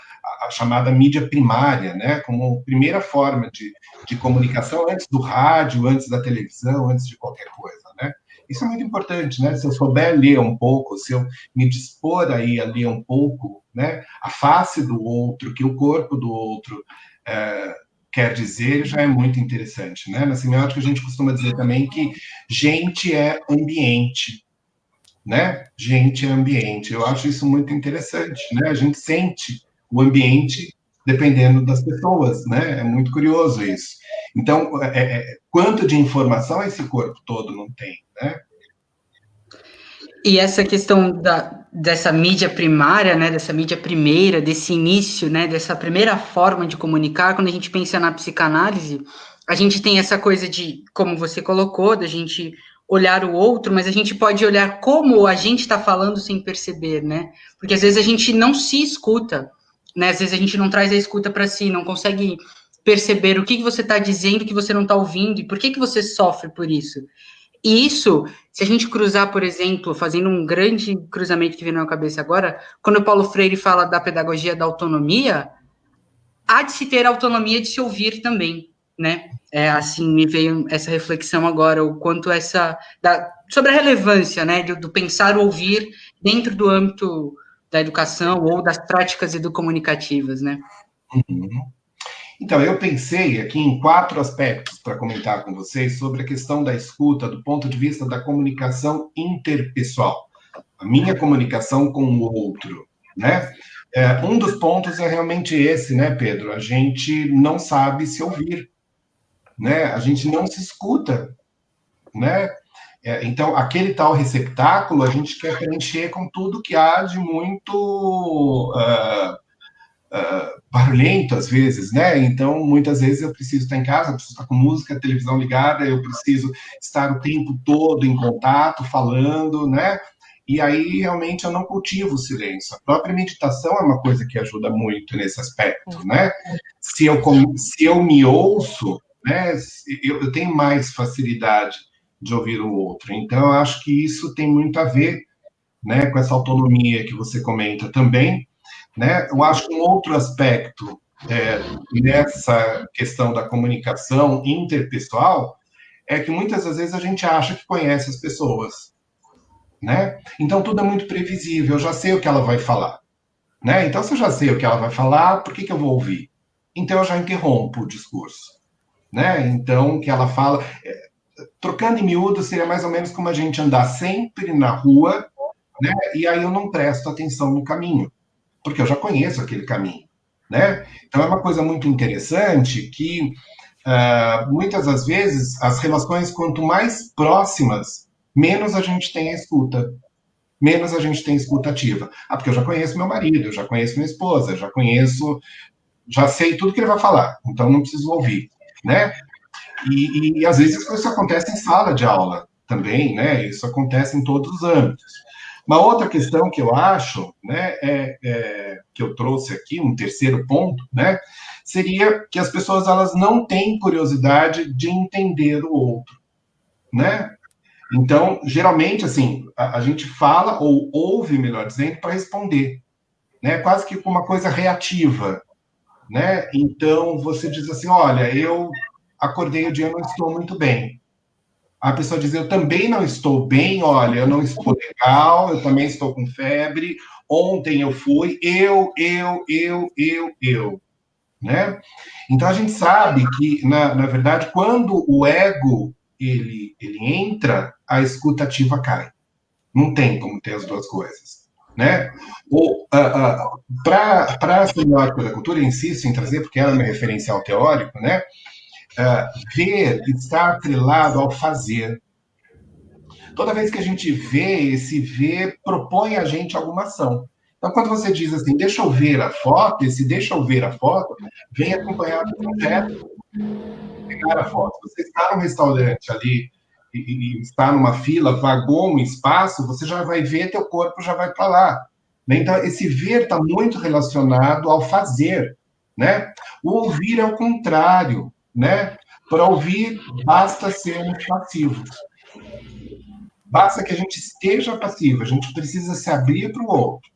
chamada mídia primária, né? Como primeira forma de comunicação antes do rádio, antes da televisão, antes de qualquer coisa, né? Isso é muito importante, né? Se eu souber ler um pouco, se eu me dispor aí a ler um pouco, né? A face do outro, que o corpo do outro quer dizer, já é muito interessante, né? Na semiótica a gente costuma dizer também que gente é ambiente, né? Gente é ambiente. Eu acho isso muito interessante, né? A gente sente o ambiente dependendo das pessoas, né? É muito curioso isso. Então, quanto de informação esse corpo todo não tem, né? E essa questão dessa mídia primária, né, dessa mídia primeira, desse início, né, dessa primeira forma de comunicar, quando a gente pensa na psicanálise, a gente tem essa coisa de, como você colocou, da gente olhar o outro, mas a gente pode olhar como a gente está falando sem perceber, né? Porque às vezes a gente não se escuta, né? Às vezes a gente não traz a escuta para si, não consegue perceber o que você está dizendo que você não está ouvindo e por que você sofre por isso. E isso, se a gente cruzar, por exemplo, fazendo um grande cruzamento que vem na minha cabeça agora, quando o Paulo Freire fala da pedagogia da autonomia, há de se ter a autonomia de se ouvir também, né? Assim, me veio essa reflexão agora, o quanto sobre a relevância, né, do pensar ouvir dentro do âmbito da educação ou das práticas educomunicativas, né? Uhum. Então, eu pensei aqui em 4 aspectos para comentar com vocês sobre a questão da escuta do ponto de vista da comunicação interpessoal. a minha comunicação com o outro, né? Um dos pontos é realmente esse, né, Pedro? A gente não sabe se ouvir, né? A gente não se escuta, né? Então, aquele tal receptáculo a gente quer preencher com tudo que há de muito barulhento, às vezes, né? Então, muitas vezes eu preciso estar em casa, eu preciso estar com música, televisão ligada, eu preciso estar o tempo todo em contato, falando, né? E aí, realmente, eu não cultivo o silêncio. A própria meditação é uma coisa que ajuda muito nesse aspecto, né? Se eu me ouço, né, eu tenho mais facilidade de ouvir o outro. Então, eu acho que isso tem muito a ver, né, com essa autonomia que você comenta também, né? Eu acho que um outro aspecto nessa questão da comunicação interpessoal é que muitas das vezes a gente acha que conhece as pessoas, né? Então, tudo é muito previsível, eu já sei o que ela vai falar, né? Então, se eu já sei o que ela vai falar, por que eu vou ouvir? Então, eu já interrompo o discurso, né? Então, o que ela fala... Trocando em miúdo, seria mais ou menos como a gente andar sempre na rua, né? E aí eu não presto atenção no caminho, porque eu já conheço aquele caminho, né? Então, é uma coisa muito interessante que, muitas das vezes, as relações, quanto mais próximas, menos a gente tem a escuta, menos a gente tem escuta ativa. Porque eu já conheço meu marido, eu já conheço minha esposa, já sei tudo que ele vai falar, então não preciso ouvir, né? E às vezes isso acontece em sala de aula também, né? Isso acontece em todos os âmbitos. Uma outra questão que eu acho, né, que eu trouxe aqui, um terceiro ponto, né, seria que as pessoas elas não têm curiosidade de entender o outro, né? Então, geralmente, assim, a gente fala ou ouve, melhor dizendo, para responder, né? Quase que uma coisa reativa, né? Então, você diz assim, olha, eu acordei o dia, não estou muito bem. A pessoa diz, eu também não estou bem, olha, eu não estou legal, eu também estou com febre, ontem eu fui, né? Então, a gente sabe que, na verdade, quando o ego, ele entra, a escuta ativa cai. Não tem como ter as duas coisas, né? Para a semiótica da cultura, eu insisto em trazer, porque ela é meu referencial teórico, né? Ver está atrelado ao fazer. Toda vez que a gente vê, esse ver propõe a gente alguma ação. Então, quando você diz assim, deixa eu ver a foto, esse deixa eu ver a foto, vem acompanhado do projeto. Pegar a foto. Você está num restaurante ali e está numa fila, vagou um espaço, você já vai ver, teu corpo já vai para lá. Então, esse ver está muito relacionado ao fazer, né? O ouvir é o contrário, né? Para ouvir, basta sermos passivos. Basta que a gente esteja passivo, a gente precisa se abrir para o outro,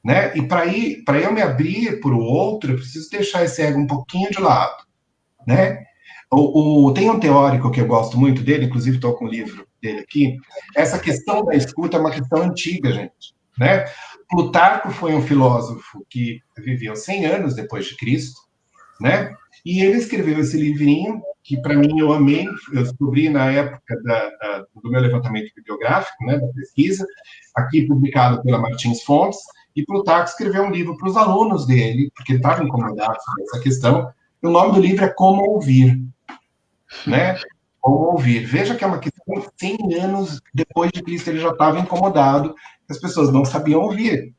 né? E para eu me abrir para o outro, eu preciso deixar esse ego um pouquinho de lado, né? Tem um teórico que eu gosto muito dele, inclusive estou com o livro dele aqui. Essa questão da escuta é uma questão antiga, gente, né? Plutarco foi um filósofo que viveu 100 anos depois de Cristo, né? E ele escreveu esse livrinho que, para mim, eu amei. Eu descobri na época do meu levantamento bibliográfico, né, da pesquisa, aqui publicado pela Martins Fontes, e Plutarco escreveu um livro para os alunos dele, porque ele estava incomodado com essa questão. O nome do livro é Como Ouvir, né? Como ouvir. Veja que é uma questão de 100 anos depois de Cristo, ele já estava incomodado, as pessoas não sabiam ouvir.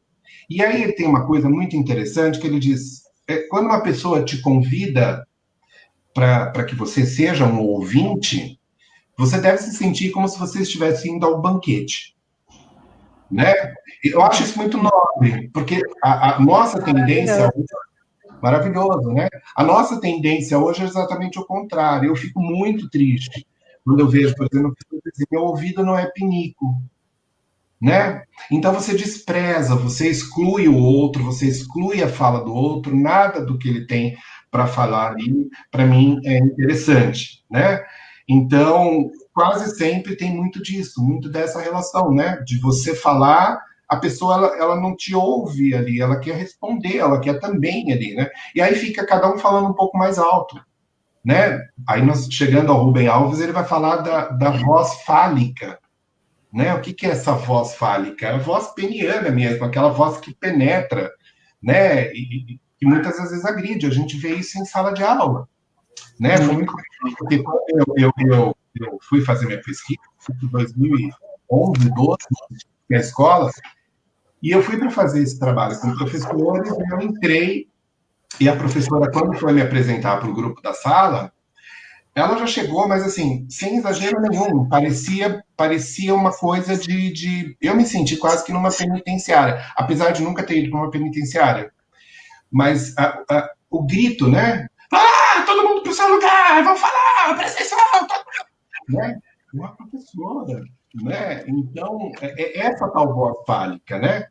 E aí ele tem uma coisa muito interessante que ele diz, quando uma pessoa te convida para que você seja um ouvinte, você deve se sentir como se você estivesse indo ao banquete, né? Eu acho isso muito nobre, porque a nossa tendência... Maravilhoso, né? A nossa tendência hoje é exatamente o contrário. Eu fico muito triste quando eu vejo, por exemplo, meu ouvido não é pinico, né? Então você despreza, você exclui o outro, você exclui a fala do outro, nada do que ele tem para falar ali, para mim, é interessante, né? Então, quase sempre tem muito disso, muito dessa relação, né? De você falar... A pessoa, ela não te ouve ali, ela quer responder, ela quer também ali, né? E aí fica cada um falando um pouco mais alto, né? Aí, chegando ao Rubem Alves, ele vai falar da voz fálica, né? O que é essa voz fálica? É a voz peniana mesmo, aquela voz que penetra, né? E muitas vezes agride. A gente vê isso em sala de aula, né? Foi muito porque eu fui fazer minha pesquisa em 2011, 12, na escola, e eu fui para fazer esse trabalho com professores, e eu entrei, e a professora, quando foi me apresentar para o grupo da sala, ela já chegou, mas assim, sem exagero nenhum, parecia uma coisa de... Eu me senti quase que numa penitenciária, apesar de nunca ter ido para uma penitenciária. Mas o grito, né? Ah, todo mundo para o seu lugar, vamos falar, presta atenção, né? Uma professora, né? Então, essa tal voz fálica, né?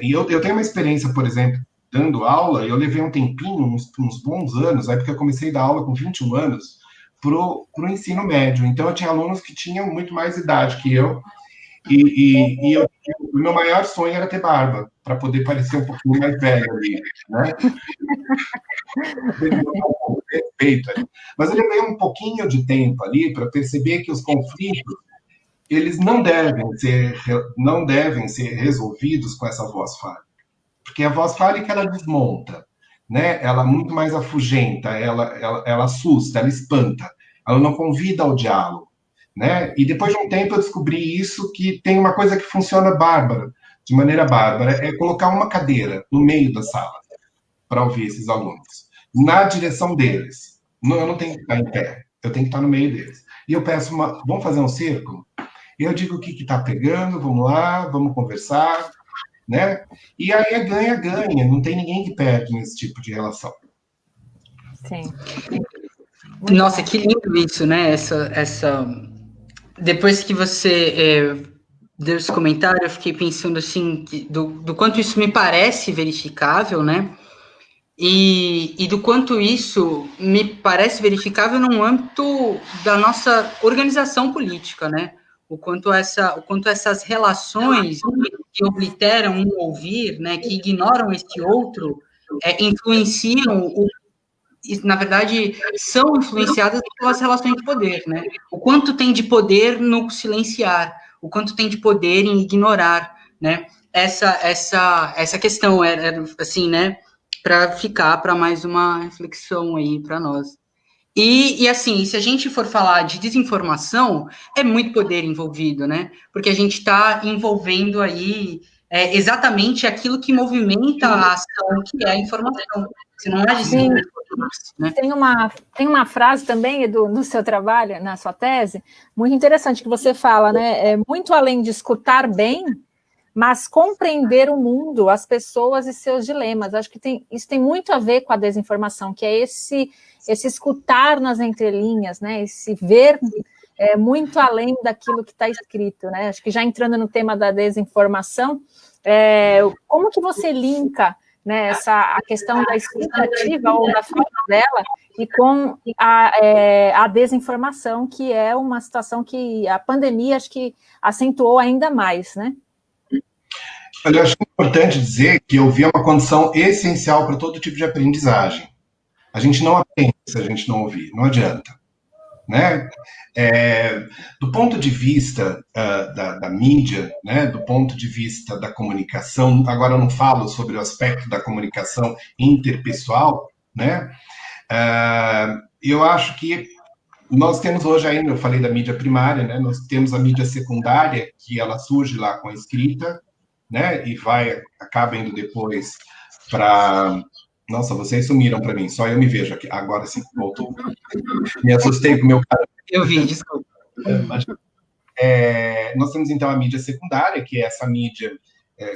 E eu tenho uma experiência, por exemplo, dando aula, eu levei um tempinho, uns bons anos, aí porque eu comecei a dar aula com 21 anos, pro ensino médio. Então, eu tinha alunos que tinham muito mais idade que eu, e o meu maior sonho era ter barba, para poder parecer um pouquinho mais velho ali, né? Respeito ali. Mas eu levei um pouquinho de tempo ali para perceber que os conflitos, eles não devem ser resolvidos com essa voz fálica. Porque a voz fálica, ela desmonta, né? Ela muito mais afugenta, ela assusta, ela espanta, ela não convida ao diálogo, né? E depois de um tempo eu descobri isso, que tem uma coisa que funciona de maneira bárbara, é colocar uma cadeira no meio da sala para ouvir esses alunos, na direção deles. Eu não tenho que estar em pé, eu tenho que estar no meio deles. E eu peço vamos fazer um círculo? Eu digo o que está pegando, vamos lá, vamos conversar, né? E aí é ganha-ganha, não tem ninguém que perde nesse tipo de relação. Sim. Nossa, que lindo isso, né? Depois que você deu esse comentário, eu fiquei pensando assim, do quanto isso me parece verificável, né? E do quanto isso me parece verificável no âmbito da nossa organização política, né? O quanto essas relações que obliteram um ouvir, né, que ignoram este outro, influenciam, na verdade, são influenciadas pelas relações de poder, né? O quanto tem de poder no silenciar, o quanto tem de poder em ignorar, né? Essa questão era assim, né? Para ficar para mais uma reflexão aí para nós. E assim, se a gente for falar de desinformação, é muito poder envolvido, né? Porque a gente está envolvendo aí exatamente aquilo que movimenta a ação, que é a informação. Se não há desinformação, né? Tem uma frase também, Edu, no seu trabalho, na sua tese, muito interessante, que você fala, né? Muito além de escutar bem, mas compreender o mundo, as pessoas e seus dilemas. Acho que isso tem muito a ver com a desinformação, que é esse escutar nas entrelinhas, né? Esse ver muito além daquilo que está escrito, né? Acho que já entrando no tema da desinformação, como que você linka, né, a questão da escutativa ou da falta dela e com a desinformação, que é uma situação que a pandemia acho que acentuou ainda mais, né? Eu acho importante dizer que ouvir é uma condição essencial para todo tipo de aprendizagem. A gente não aprende se a gente não ouvir, não adianta, né? Do ponto de vista da mídia, né, do ponto de vista da comunicação, agora eu não falo sobre o aspecto da comunicação interpessoal, né? Eu acho que nós temos hoje ainda, eu falei da mídia primária, né? Nós temos a mídia secundária, que ela surge lá com a escrita, né? E acaba indo depois para... Nossa, vocês sumiram para mim, só eu me vejo aqui. Agora sim, voltou. Me assustei com o meu cara. Eu vi, desculpa. Nós temos, então, a mídia secundária, que é essa mídia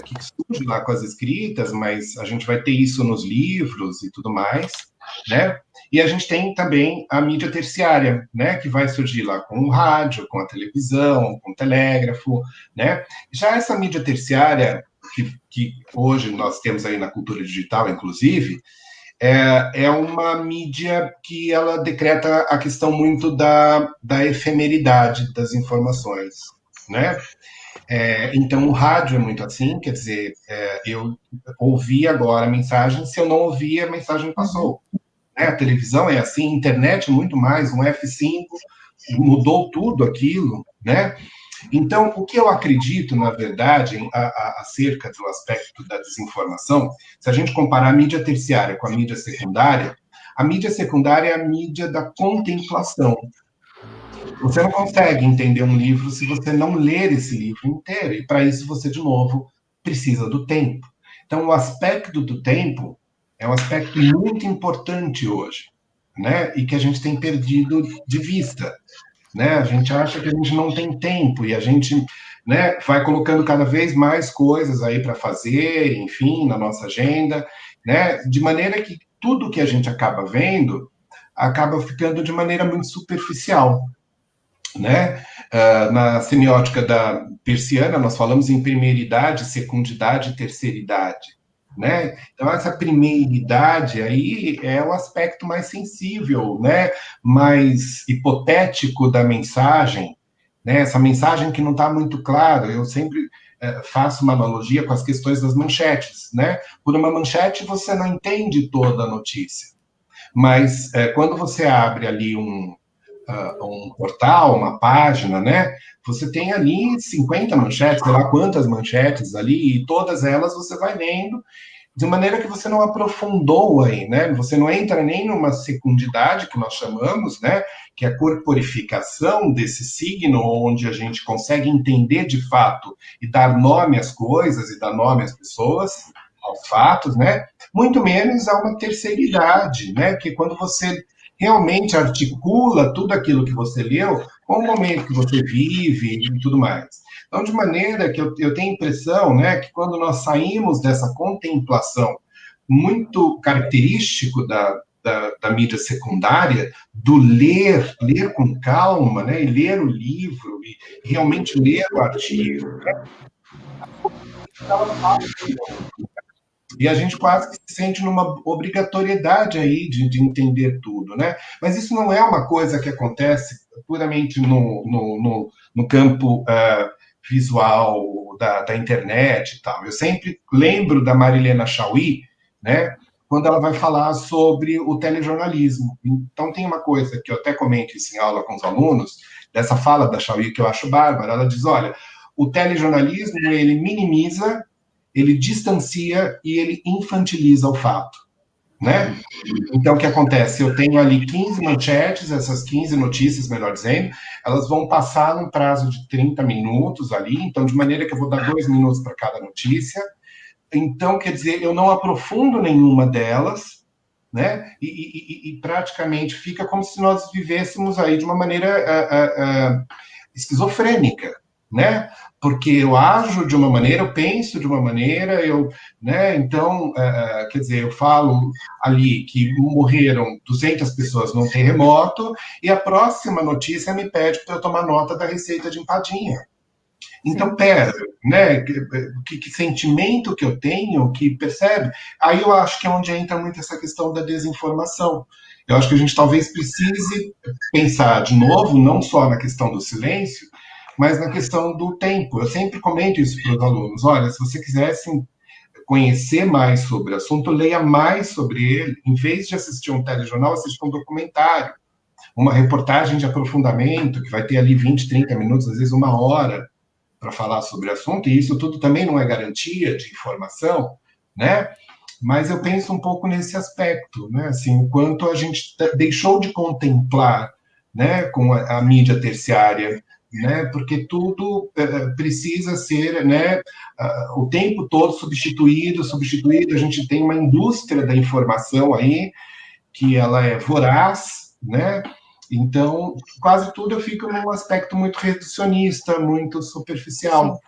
que surge lá com as escritas, mas a gente vai ter isso nos livros e tudo mais, né? E a gente tem também a mídia terciária, né? Que vai surgir lá com o rádio, com a televisão, com o telégrafo, né? Já essa mídia terciária, que hoje nós temos aí na cultura digital, inclusive, é uma mídia que ela decreta a questão muito da efemeridade das informações, né? Então, o rádio é muito assim, quer dizer, eu ouvi agora a mensagem, se eu não ouvi, a mensagem passou. Né? A televisão é assim, a internet muito mais, um F5, mudou tudo aquilo, né? Então, o que eu acredito, na verdade, acerca do aspecto da desinformação, se a gente comparar a mídia terciária com a mídia secundária é a mídia da contemplação. Você não consegue entender um livro se você não ler esse livro inteiro, e para isso você, de novo, precisa do tempo. Então, o aspecto do tempo é um aspecto muito importante hoje, né? E que a gente tem perdido de vista, né? A gente acha que a gente não tem tempo e a gente, né, vai colocando cada vez mais coisas aí para fazer, enfim, na nossa agenda, né? De maneira que tudo que a gente acaba vendo acaba ficando de maneira muito superficial, né? Na semiótica da Peirciana, nós falamos em primeiridade, secundidade e terceiridade, né? Então, essa primeiridade aí é o aspecto mais sensível, né? Mais hipotético da mensagem, né? Essa mensagem que não está muito clara. Eu sempre faço uma analogia com as questões das manchetes, né? Por uma manchete, você não entende toda a notícia, mas quando você abre ali um portal, uma página, né? Você tem ali 50 manchetes, sei lá quantas manchetes ali, e todas elas você vai lendo, de maneira que você não aprofundou aí, né? Você não entra nem numa secundidade, que nós chamamos, né? Que é a corporificação desse signo, onde a gente consegue entender de fato e dar nome às coisas e dar nome às pessoas, aos fatos, né? Muito menos a uma terceiridade, né? Que quando você realmente articula tudo aquilo que você leu com o momento que você vive e tudo mais. Então, de maneira que eu tenho a impressão, né, que quando nós saímos dessa contemplação muito característico da mídia secundária, do ler com calma, né, e ler o livro, e realmente ler o artigo, né, e a gente quase que se sente numa obrigatoriedade aí de entender tudo, né? Mas isso não é uma coisa que acontece puramente no campo visual da internet e tal. Eu sempre lembro da Marilena Chaui, né? Quando ela vai falar sobre o telejornalismo. Então, tem uma coisa que eu até comento isso em aula com os alunos, dessa fala da Chaui que eu acho bárbara. Ela diz, olha, o telejornalismo, ele minimiza, ele distancia e ele infantiliza o fato, né? Então, o que acontece? Eu tenho ali 15 manchetes, essas 15 notícias, melhor dizendo, elas vão passar num prazo de 30 minutos ali, então, de maneira que eu vou dar 2 minutos para cada notícia. Então, quer dizer, eu não aprofundo nenhuma delas, né? E praticamente fica como se nós vivêssemos aí de uma maneira esquizofrênica, né? Porque eu ajo de uma maneira, eu penso de uma maneira, né? Então, quer dizer, eu falo ali que morreram 200 pessoas num terremoto e a próxima notícia me pede para eu tomar nota da receita de empadinha. Então, pera, né? Que sentimento que eu tenho, que percebe? Aí eu acho que é onde entra muito essa questão da desinformação. Eu acho que a gente talvez precise pensar de novo, não só na questão do silêncio, mas na questão do tempo. Eu sempre comento isso para os alunos. Olha, se você quisesse conhecer mais sobre o assunto, leia mais sobre ele. Em vez de assistir um telejornal, assista um documentário, uma reportagem de aprofundamento, que vai ter ali 20, 30 minutos, às vezes 1 hora, para falar sobre o assunto. E isso tudo também não é garantia de informação, né? Mas eu penso um pouco nesse aspecto, né? Assim, o quanto a gente deixou de contemplar, né, com a mídia terciária, né? Porque tudo precisa ser, né, o tempo todo substituído. A gente tem uma indústria da informação aí que ela é voraz, né? Então, quase tudo eu fico num aspecto muito reducionista, muito superficial.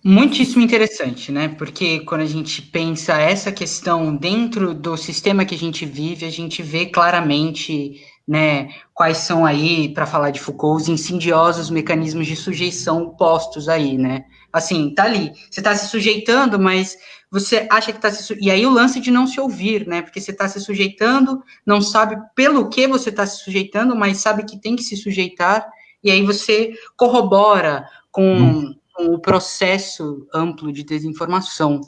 Muitíssimo interessante, né? Porque quando a gente pensa essa questão dentro do sistema que a gente vive, a gente vê claramente, né, quais são aí, para falar de Foucault, os insidiosos mecanismos de sujeição postos aí, né? Assim, tá ali, você está se sujeitando, mas você acha que está se... E aí o lance de não se ouvir, né? Porque você está se sujeitando, não sabe pelo que você está se sujeitando, mas sabe que tem que se sujeitar, e aí você corrobora com o processo amplo de desinformação,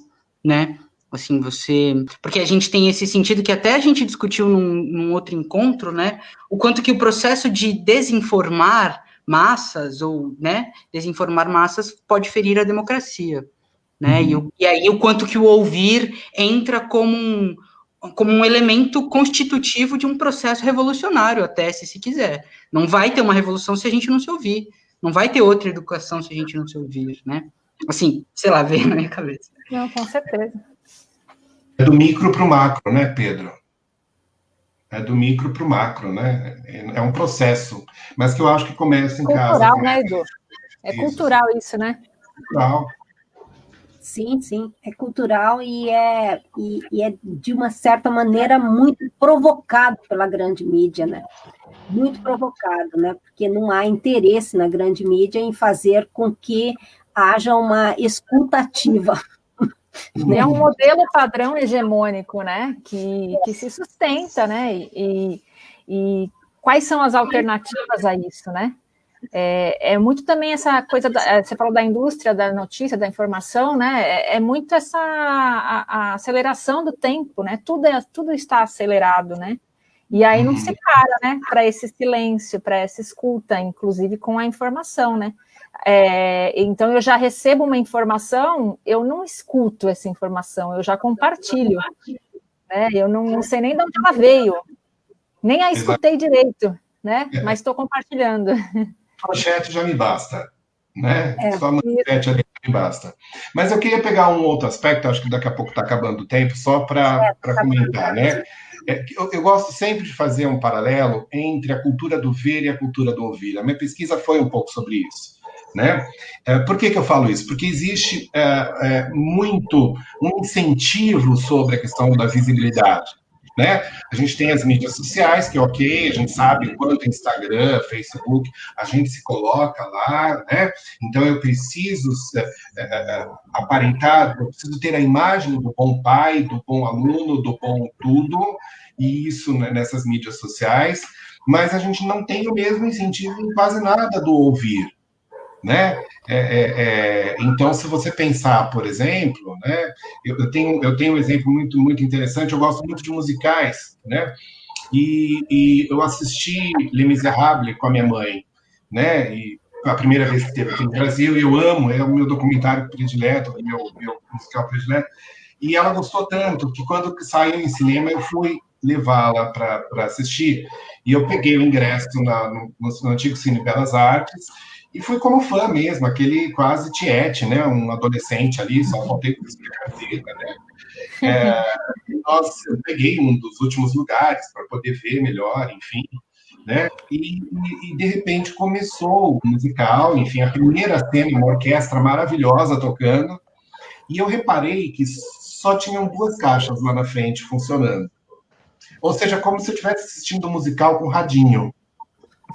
né? Assim, porque a gente tem esse sentido que até a gente discutiu num outro encontro, né? O quanto que o processo de desinformar massas, ou, né, desinformar massas pode ferir a democracia, né? E aí o quanto que o ouvir entra como um elemento constitutivo de um processo revolucionário, até, se quiser. Não vai ter uma revolução se a gente não se ouvir. Não vai ter outra educação se a gente não se ouvir, né? Assim, sei lá, veio na minha cabeça. Não, com certeza. É do micro para o macro, né, Pedro? É do micro para o macro, né? É um processo, mas que eu acho que começa em casa. Cultural, né, Edu? É cultural isso, né? Cultural. Sim, sim, é cultural e é de uma certa maneira muito provocado pela grande mídia, né? Muito provocado, né? Porque não há interesse na grande mídia em fazer com que haja uma escuta ativa. É um modelo padrão hegemônico, né? Que se sustenta, né? E quais são as alternativas a isso, né? É muito também essa coisa, você falou da indústria da notícia, da informação, né? É muito essa a aceleração do tempo, né? Tudo está acelerado, né? E aí não se para, né? Para esse silêncio, para essa escuta, inclusive com a informação, né? Então eu já recebo uma informação, eu não escuto essa informação, eu já compartilho, né? Eu não sei nem de onde ela veio, nem a escutei direito, né? Mas estou compartilhando. Manchete já me basta, né? Só manchete ali me basta. Mas eu queria pegar um outro aspecto, acho que daqui a pouco está acabando o tempo, só para comentar, né? Eu gosto sempre de fazer um paralelo entre a cultura do ver e a cultura do ouvir. A minha pesquisa foi um pouco sobre isso, né? Por que eu falo isso? Porque existe muito um incentivo sobre a questão da visibilidade, né? A gente tem as mídias sociais, que ok, a gente sabe o quanto Instagram, Facebook, a gente se coloca lá, né? Então eu preciso aparentar, eu preciso ter a imagem do bom pai, do bom aluno, do bom tudo, e isso, né, nessas mídias sociais, mas a gente não tem o mesmo incentivo em quase nada do ouvir, né? Então, se você pensar, por exemplo, né, eu tenho um exemplo muito, muito interessante, eu gosto muito de musicais, né? E eu assisti Les Misérables com a minha mãe, né? E a primeira vez que teve aqui no Brasil, eu amo, é o meu documentário predileto, meu musical predileto, e ela gostou tanto que quando saiu em cinema eu fui levá-la para assistir, e eu peguei o ingresso no antigo Cine Belas Artes, e fui como fã mesmo, aquele quase tiete, né? Um adolescente ali, só faltei com a camiseta, né? Eu peguei um dos últimos lugares para poder ver melhor, enfim, né? E de repente começou o musical, enfim, a primeira cena, uma orquestra maravilhosa tocando, e eu reparei que só tinham 2 caixas lá na frente funcionando. Ou seja, como se eu estivesse assistindo um musical com radinho,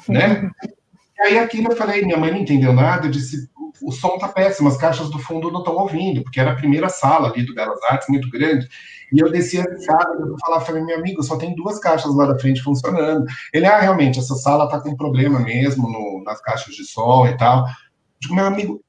né? E aí aquilo eu falei, minha mãe não entendeu nada, eu disse, o som tá péssimo, as caixas do fundo não estão ouvindo, porque era a primeira sala ali do Belas Artes, muito grande, e eu desci a escada, eu falei, meu amigo, só tem 2 caixas lá da frente funcionando. Ele, realmente, essa sala tá com problema mesmo nas caixas de som e tal. Eu digo, meu amigo,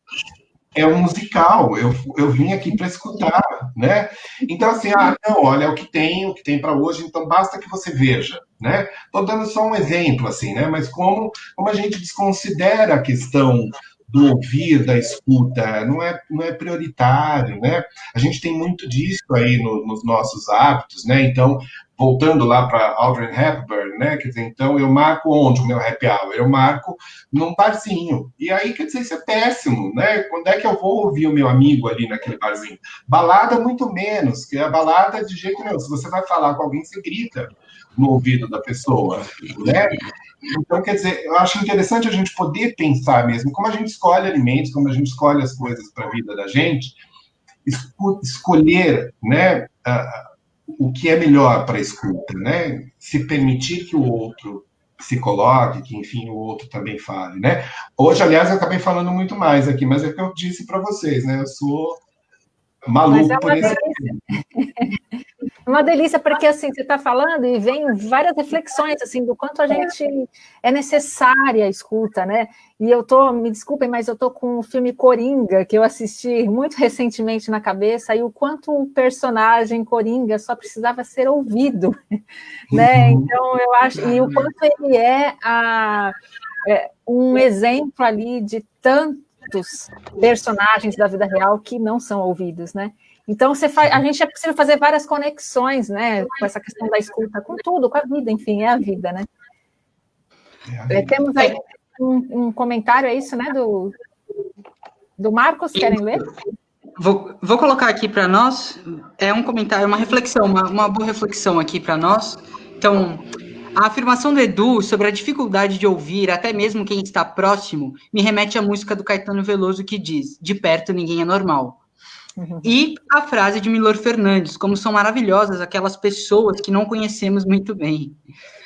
é um musical, eu vim aqui para escutar, né? Então, assim, não, olha, é o que tem para hoje, então basta que você veja, né? Estou dando só um exemplo, assim, né? Mas como a gente desconsidera a questão do ouvir, da escuta, não é prioritário, né? A gente tem muito disso aí nos nossos hábitos, né? Então, voltando lá para Audrey Hepburn, né? Quer dizer, então eu marco onde o meu happy hour? Eu marco num barzinho. E aí, quer dizer, isso é péssimo, né? Quando é que eu vou ouvir o meu amigo ali naquele barzinho? Balada, muito menos, que a balada de jeito nenhum. Se você vai falar com alguém, você grita no ouvido da pessoa, né? Então, quer dizer, eu acho interessante a gente poder pensar mesmo como a gente escolhe alimentos, como a gente escolhe as coisas para a vida da gente, escolher, né, o que é melhor para a escuta, né? Se permitir que o outro se coloque, que, enfim, o outro também fale, né? Hoje, aliás, eu acabei falando muito mais aqui, mas é o que eu disse para vocês, né? Eu sou maluco por esse. Uma delícia, porque assim, você está falando e vem várias reflexões assim, do quanto a gente é necessária a escuta, né? E me desculpem, mas eu estou com o filme Coringa, que eu assisti muito recentemente na cabeça, e o quanto o personagem Coringa só precisava ser ouvido, né? Então, eu acho, e o quanto ele um exemplo ali de tantos personagens da vida real que não são ouvidos, né? Então, a gente é possível fazer várias conexões, né, com essa questão da escuta, com tudo, com a vida, enfim, é a vida, né? Temos aí um comentário, é isso, né, do Marcos, querem ler? Vou colocar aqui para nós, é um comentário, uma reflexão, uma boa reflexão aqui para nós. Então, a afirmação do Edu sobre a dificuldade de ouvir até mesmo quem está próximo me remete à música do Caetano Veloso que diz, de perto ninguém é normal. E a frase de Milor Fernandes, como são maravilhosas aquelas pessoas que não conhecemos muito bem.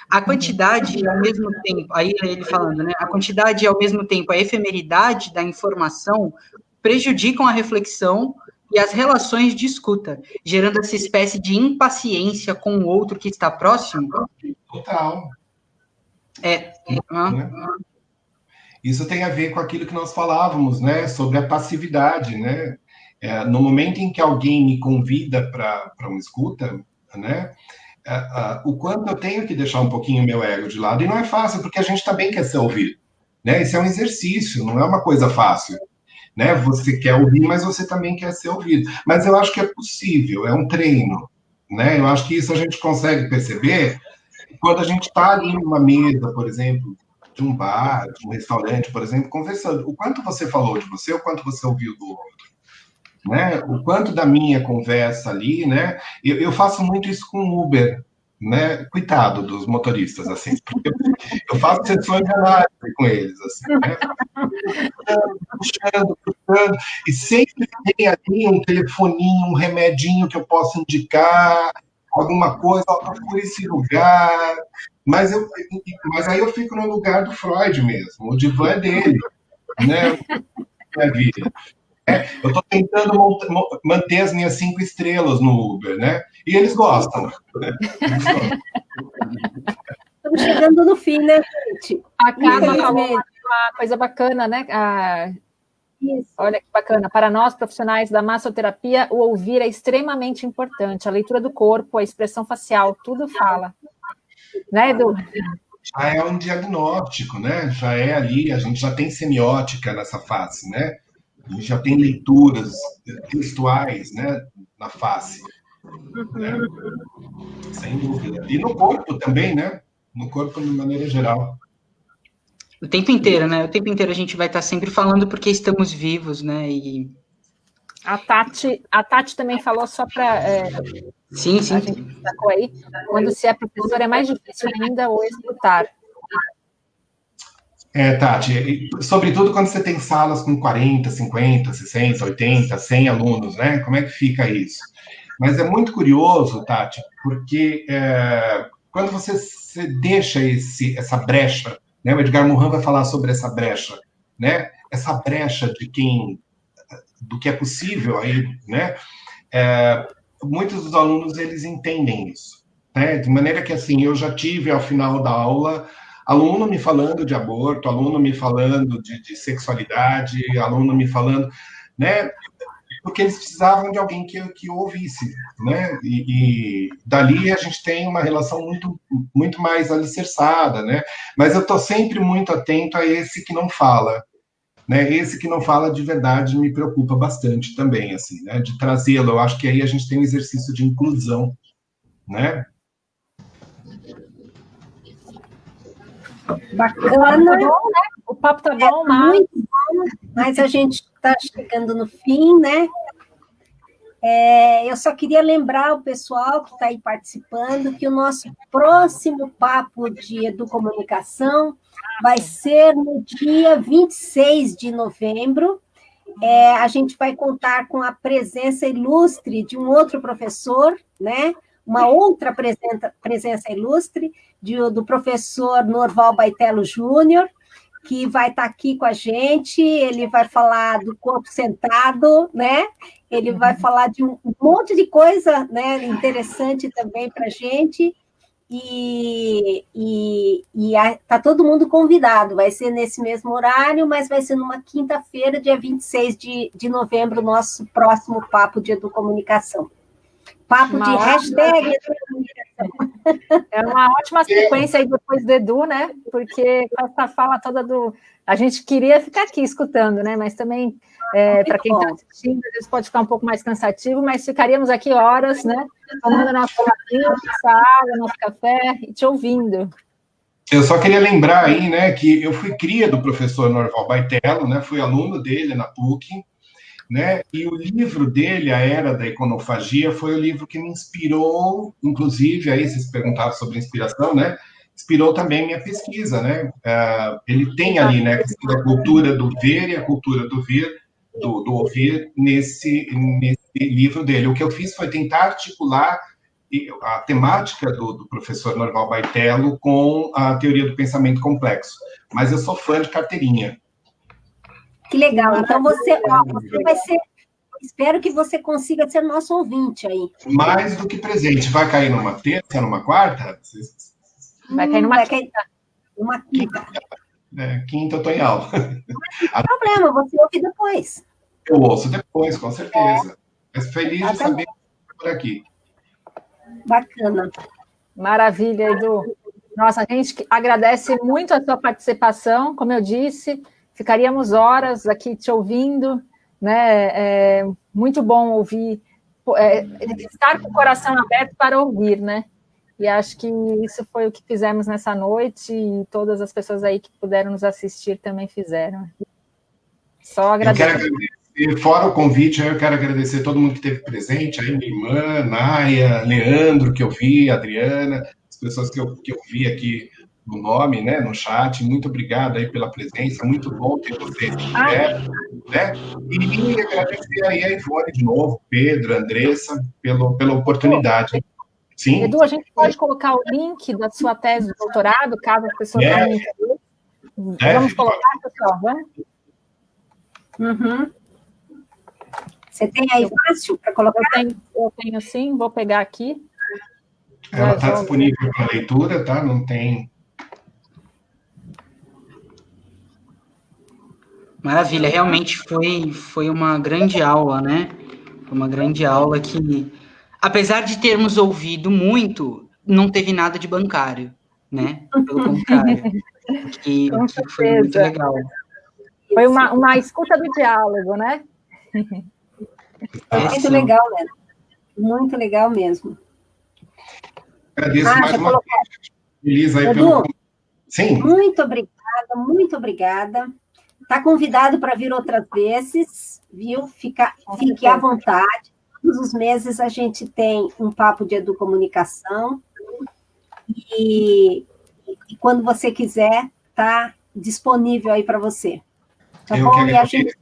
A quantidade e ao mesmo tempo, aí ele falando, né? A quantidade e ao mesmo tempo a efemeridade da informação prejudicam a reflexão e as relações de escuta, gerando essa espécie de impaciência com o outro que está próximo. Total. Isso tem a ver com aquilo que nós falávamos, né? Sobre a passividade, né? No momento em que alguém me convida para uma escuta, né? O quanto eu tenho que deixar um pouquinho o meu ego de lado, e não é fácil, porque a gente também quer ser ouvido, né? Isso é um exercício, não é uma coisa fácil, né? Você quer ouvir, mas você também quer ser ouvido. Mas eu acho que é possível, é um treino, né? Eu acho que isso a gente consegue perceber quando a gente está ali numa mesa, por exemplo, de um bar, de um restaurante, por exemplo, conversando. O quanto você falou de você, o quanto você ouviu do outro. Né? O quanto da minha conversa ali, né? Eu faço muito isso com o Uber, né? Coitado dos motoristas, assim, porque eu faço sessões de análise com eles, assim, né? Puxando, e sempre tem ali um telefoninho, um remedinho que eu posso indicar, alguma coisa, por esse lugar, mas aí eu fico no lugar do Freud mesmo, o divã é dele, né? Minha vida. Eu estou tentando manter as minhas 5 estrelas no Uber, né? E eles gostam. Estamos chegando no fim, né, gente? A Carla falou uma coisa bacana, né? Olha que bacana. Para nós, profissionais da massoterapia, o ouvir é extremamente importante. A leitura do corpo, a expressão facial, tudo fala. Né, Edu? Já é um diagnóstico, né? Já é ali, a gente já tem semiótica nessa face, né? A gente já tem leituras textuais, né, na face. Né? Sem dúvida. E no corpo também, né? No corpo de maneira geral. O tempo inteiro, né? O tempo inteiro a gente vai estar sempre falando porque estamos vivos, né? E... A Tati também falou só para... sim. A gente destacou aí, quando se é professor é mais difícil ainda o escutar. Tati, sobretudo quando você tem salas com 40, 50, 60, 80, 100 alunos, né? Como é que fica isso? Mas é muito curioso, Tati, porque quando você deixa essa brecha, né? O Edgar Morin vai falar sobre essa brecha, né? Essa brecha do que é possível aí, né? Muitos dos alunos, eles entendem isso, né? De maneira que, assim, eu já tive, ao final da aula, aluno me falando de aborto, aluno me falando de sexualidade, aluno me falando, né? Porque eles precisavam de alguém que ouvisse, né? E dali a gente tem uma relação muito, muito mais alicerçada, né? Mas eu estou sempre muito atento a esse que não fala, né? Esse que não fala de verdade me preocupa bastante também, assim, né? De trazê-lo. Eu acho que aí a gente tem um exercício de inclusão, né? Bacana. O papo tá bom, mas... muito bom, mas a gente está chegando no fim, né? Eu só queria lembrar o pessoal que está aí participando que o nosso próximo papo de educomunicação vai ser no dia 26 de novembro. A gente vai contar com a presença ilustre de um outro professor, né? Uma outra presença ilustre do professor Norval Baitello Júnior, que vai estar aqui com a gente, ele vai falar do corpo sentado, né? Ele vai falar de um monte de coisa, né, interessante também para a gente. Tá todo mundo convidado. Vai ser nesse mesmo horário, mas vai ser numa quinta-feira, dia 26 de novembro, nosso próximo Papo de Educomunicação. Papo de hashtag Educomunicação. É uma ótima sequência aí depois do Edu, né? Porque com essa fala toda a gente queria ficar aqui escutando, né? Mas também, para quem está assistindo, às vezes pode ficar um pouco mais cansativo, mas ficaríamos aqui horas, né? Tomando nosso café, nossa água, nosso café e te ouvindo. Eu só queria lembrar aí, né, que eu fui cria do professor Norval Baitello, né? Fui aluno dele na PUC, né? E o livro dele, A Era da Iconofagia, foi o livro que me inspirou, inclusive, aí vocês perguntaram sobre inspiração, né? Inspirou também minha pesquisa, né? Ele tem ali, né, a cultura do ver e a cultura do ver, do ouvir nesse livro dele. O que eu fiz foi tentar articular a temática do professor Norval Baitello com a teoria do pensamento complexo. Mas eu sou fã de carteirinha. Que legal. Então, você vai ser... Espero que você consiga ser nosso ouvinte aí. Mais do que presente. Vai cair numa terça, numa quarta? Vai cair numa quinta. Uma quinta. Quinta eu tô em aula. Não tem problema, você ouve depois. Eu ouço depois, com certeza. Mas feliz de saber que está por aqui. Bacana. Maravilha, Edu. Nossa, a gente agradece muito a sua participação, como eu disse, ficaríamos horas aqui te ouvindo, né? É muito bom ouvir, estar com o coração aberto para ouvir, né? E acho que isso foi o que fizemos nessa noite e todas as pessoas aí que puderam nos assistir também fizeram. Só agradecer. Eu quero agradecer, fora o convite, eu quero agradecer todo mundo que esteve presente, aí minha irmã, Naia, Leandro, que eu vi, Adriana, as pessoas que eu vi aqui no nome, né, no chat, muito obrigado aí pela presença, muito bom ter vocês aqui, né? E agradecer aí a Ivone de novo, Pedro, Andressa, pela oportunidade. Sim. Edu, a gente pode colocar o link da sua tese de doutorado, caso a pessoa tenha interesse. Vamos colocar, pessoal, vamos? Uhum. Você tem aí fácil para colocar? Eu tenho sim, vou pegar aqui. Ela está disponível para leitura, tá? Não tem... Maravilha, realmente foi uma grande aula, né? Foi uma grande aula que, apesar de termos ouvido muito, não teve nada de bancário, né? Pelo contrário, que foi muito legal. Foi uma escuta do diálogo, né? Muito legal, né? Muito legal mesmo. Agradeço mais uma vez. Feliz aí Edu, Sim. Muito obrigada. Está convidado para vir outras vezes, viu? Fique à vontade. Todos os meses a gente tem um papo de educomunicação. E quando você quiser, está disponível aí para você. Tá bom? E a gente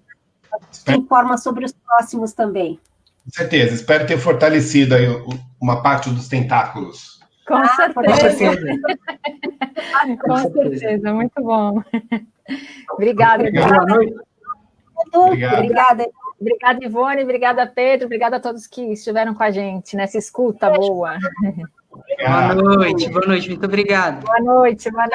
informa sobre os próximos também. Com certeza. Espero ter fortalecido aí uma parte dos tentáculos. Com certeza. Com certeza. Muito bom. Obrigada. Boa noite. Obrigada. Obrigada, Ivone. Obrigada, Pedro. Obrigada a todos que estiveram com a gente nessa escuta boa. Boa noite. Muito obrigado. Boa noite.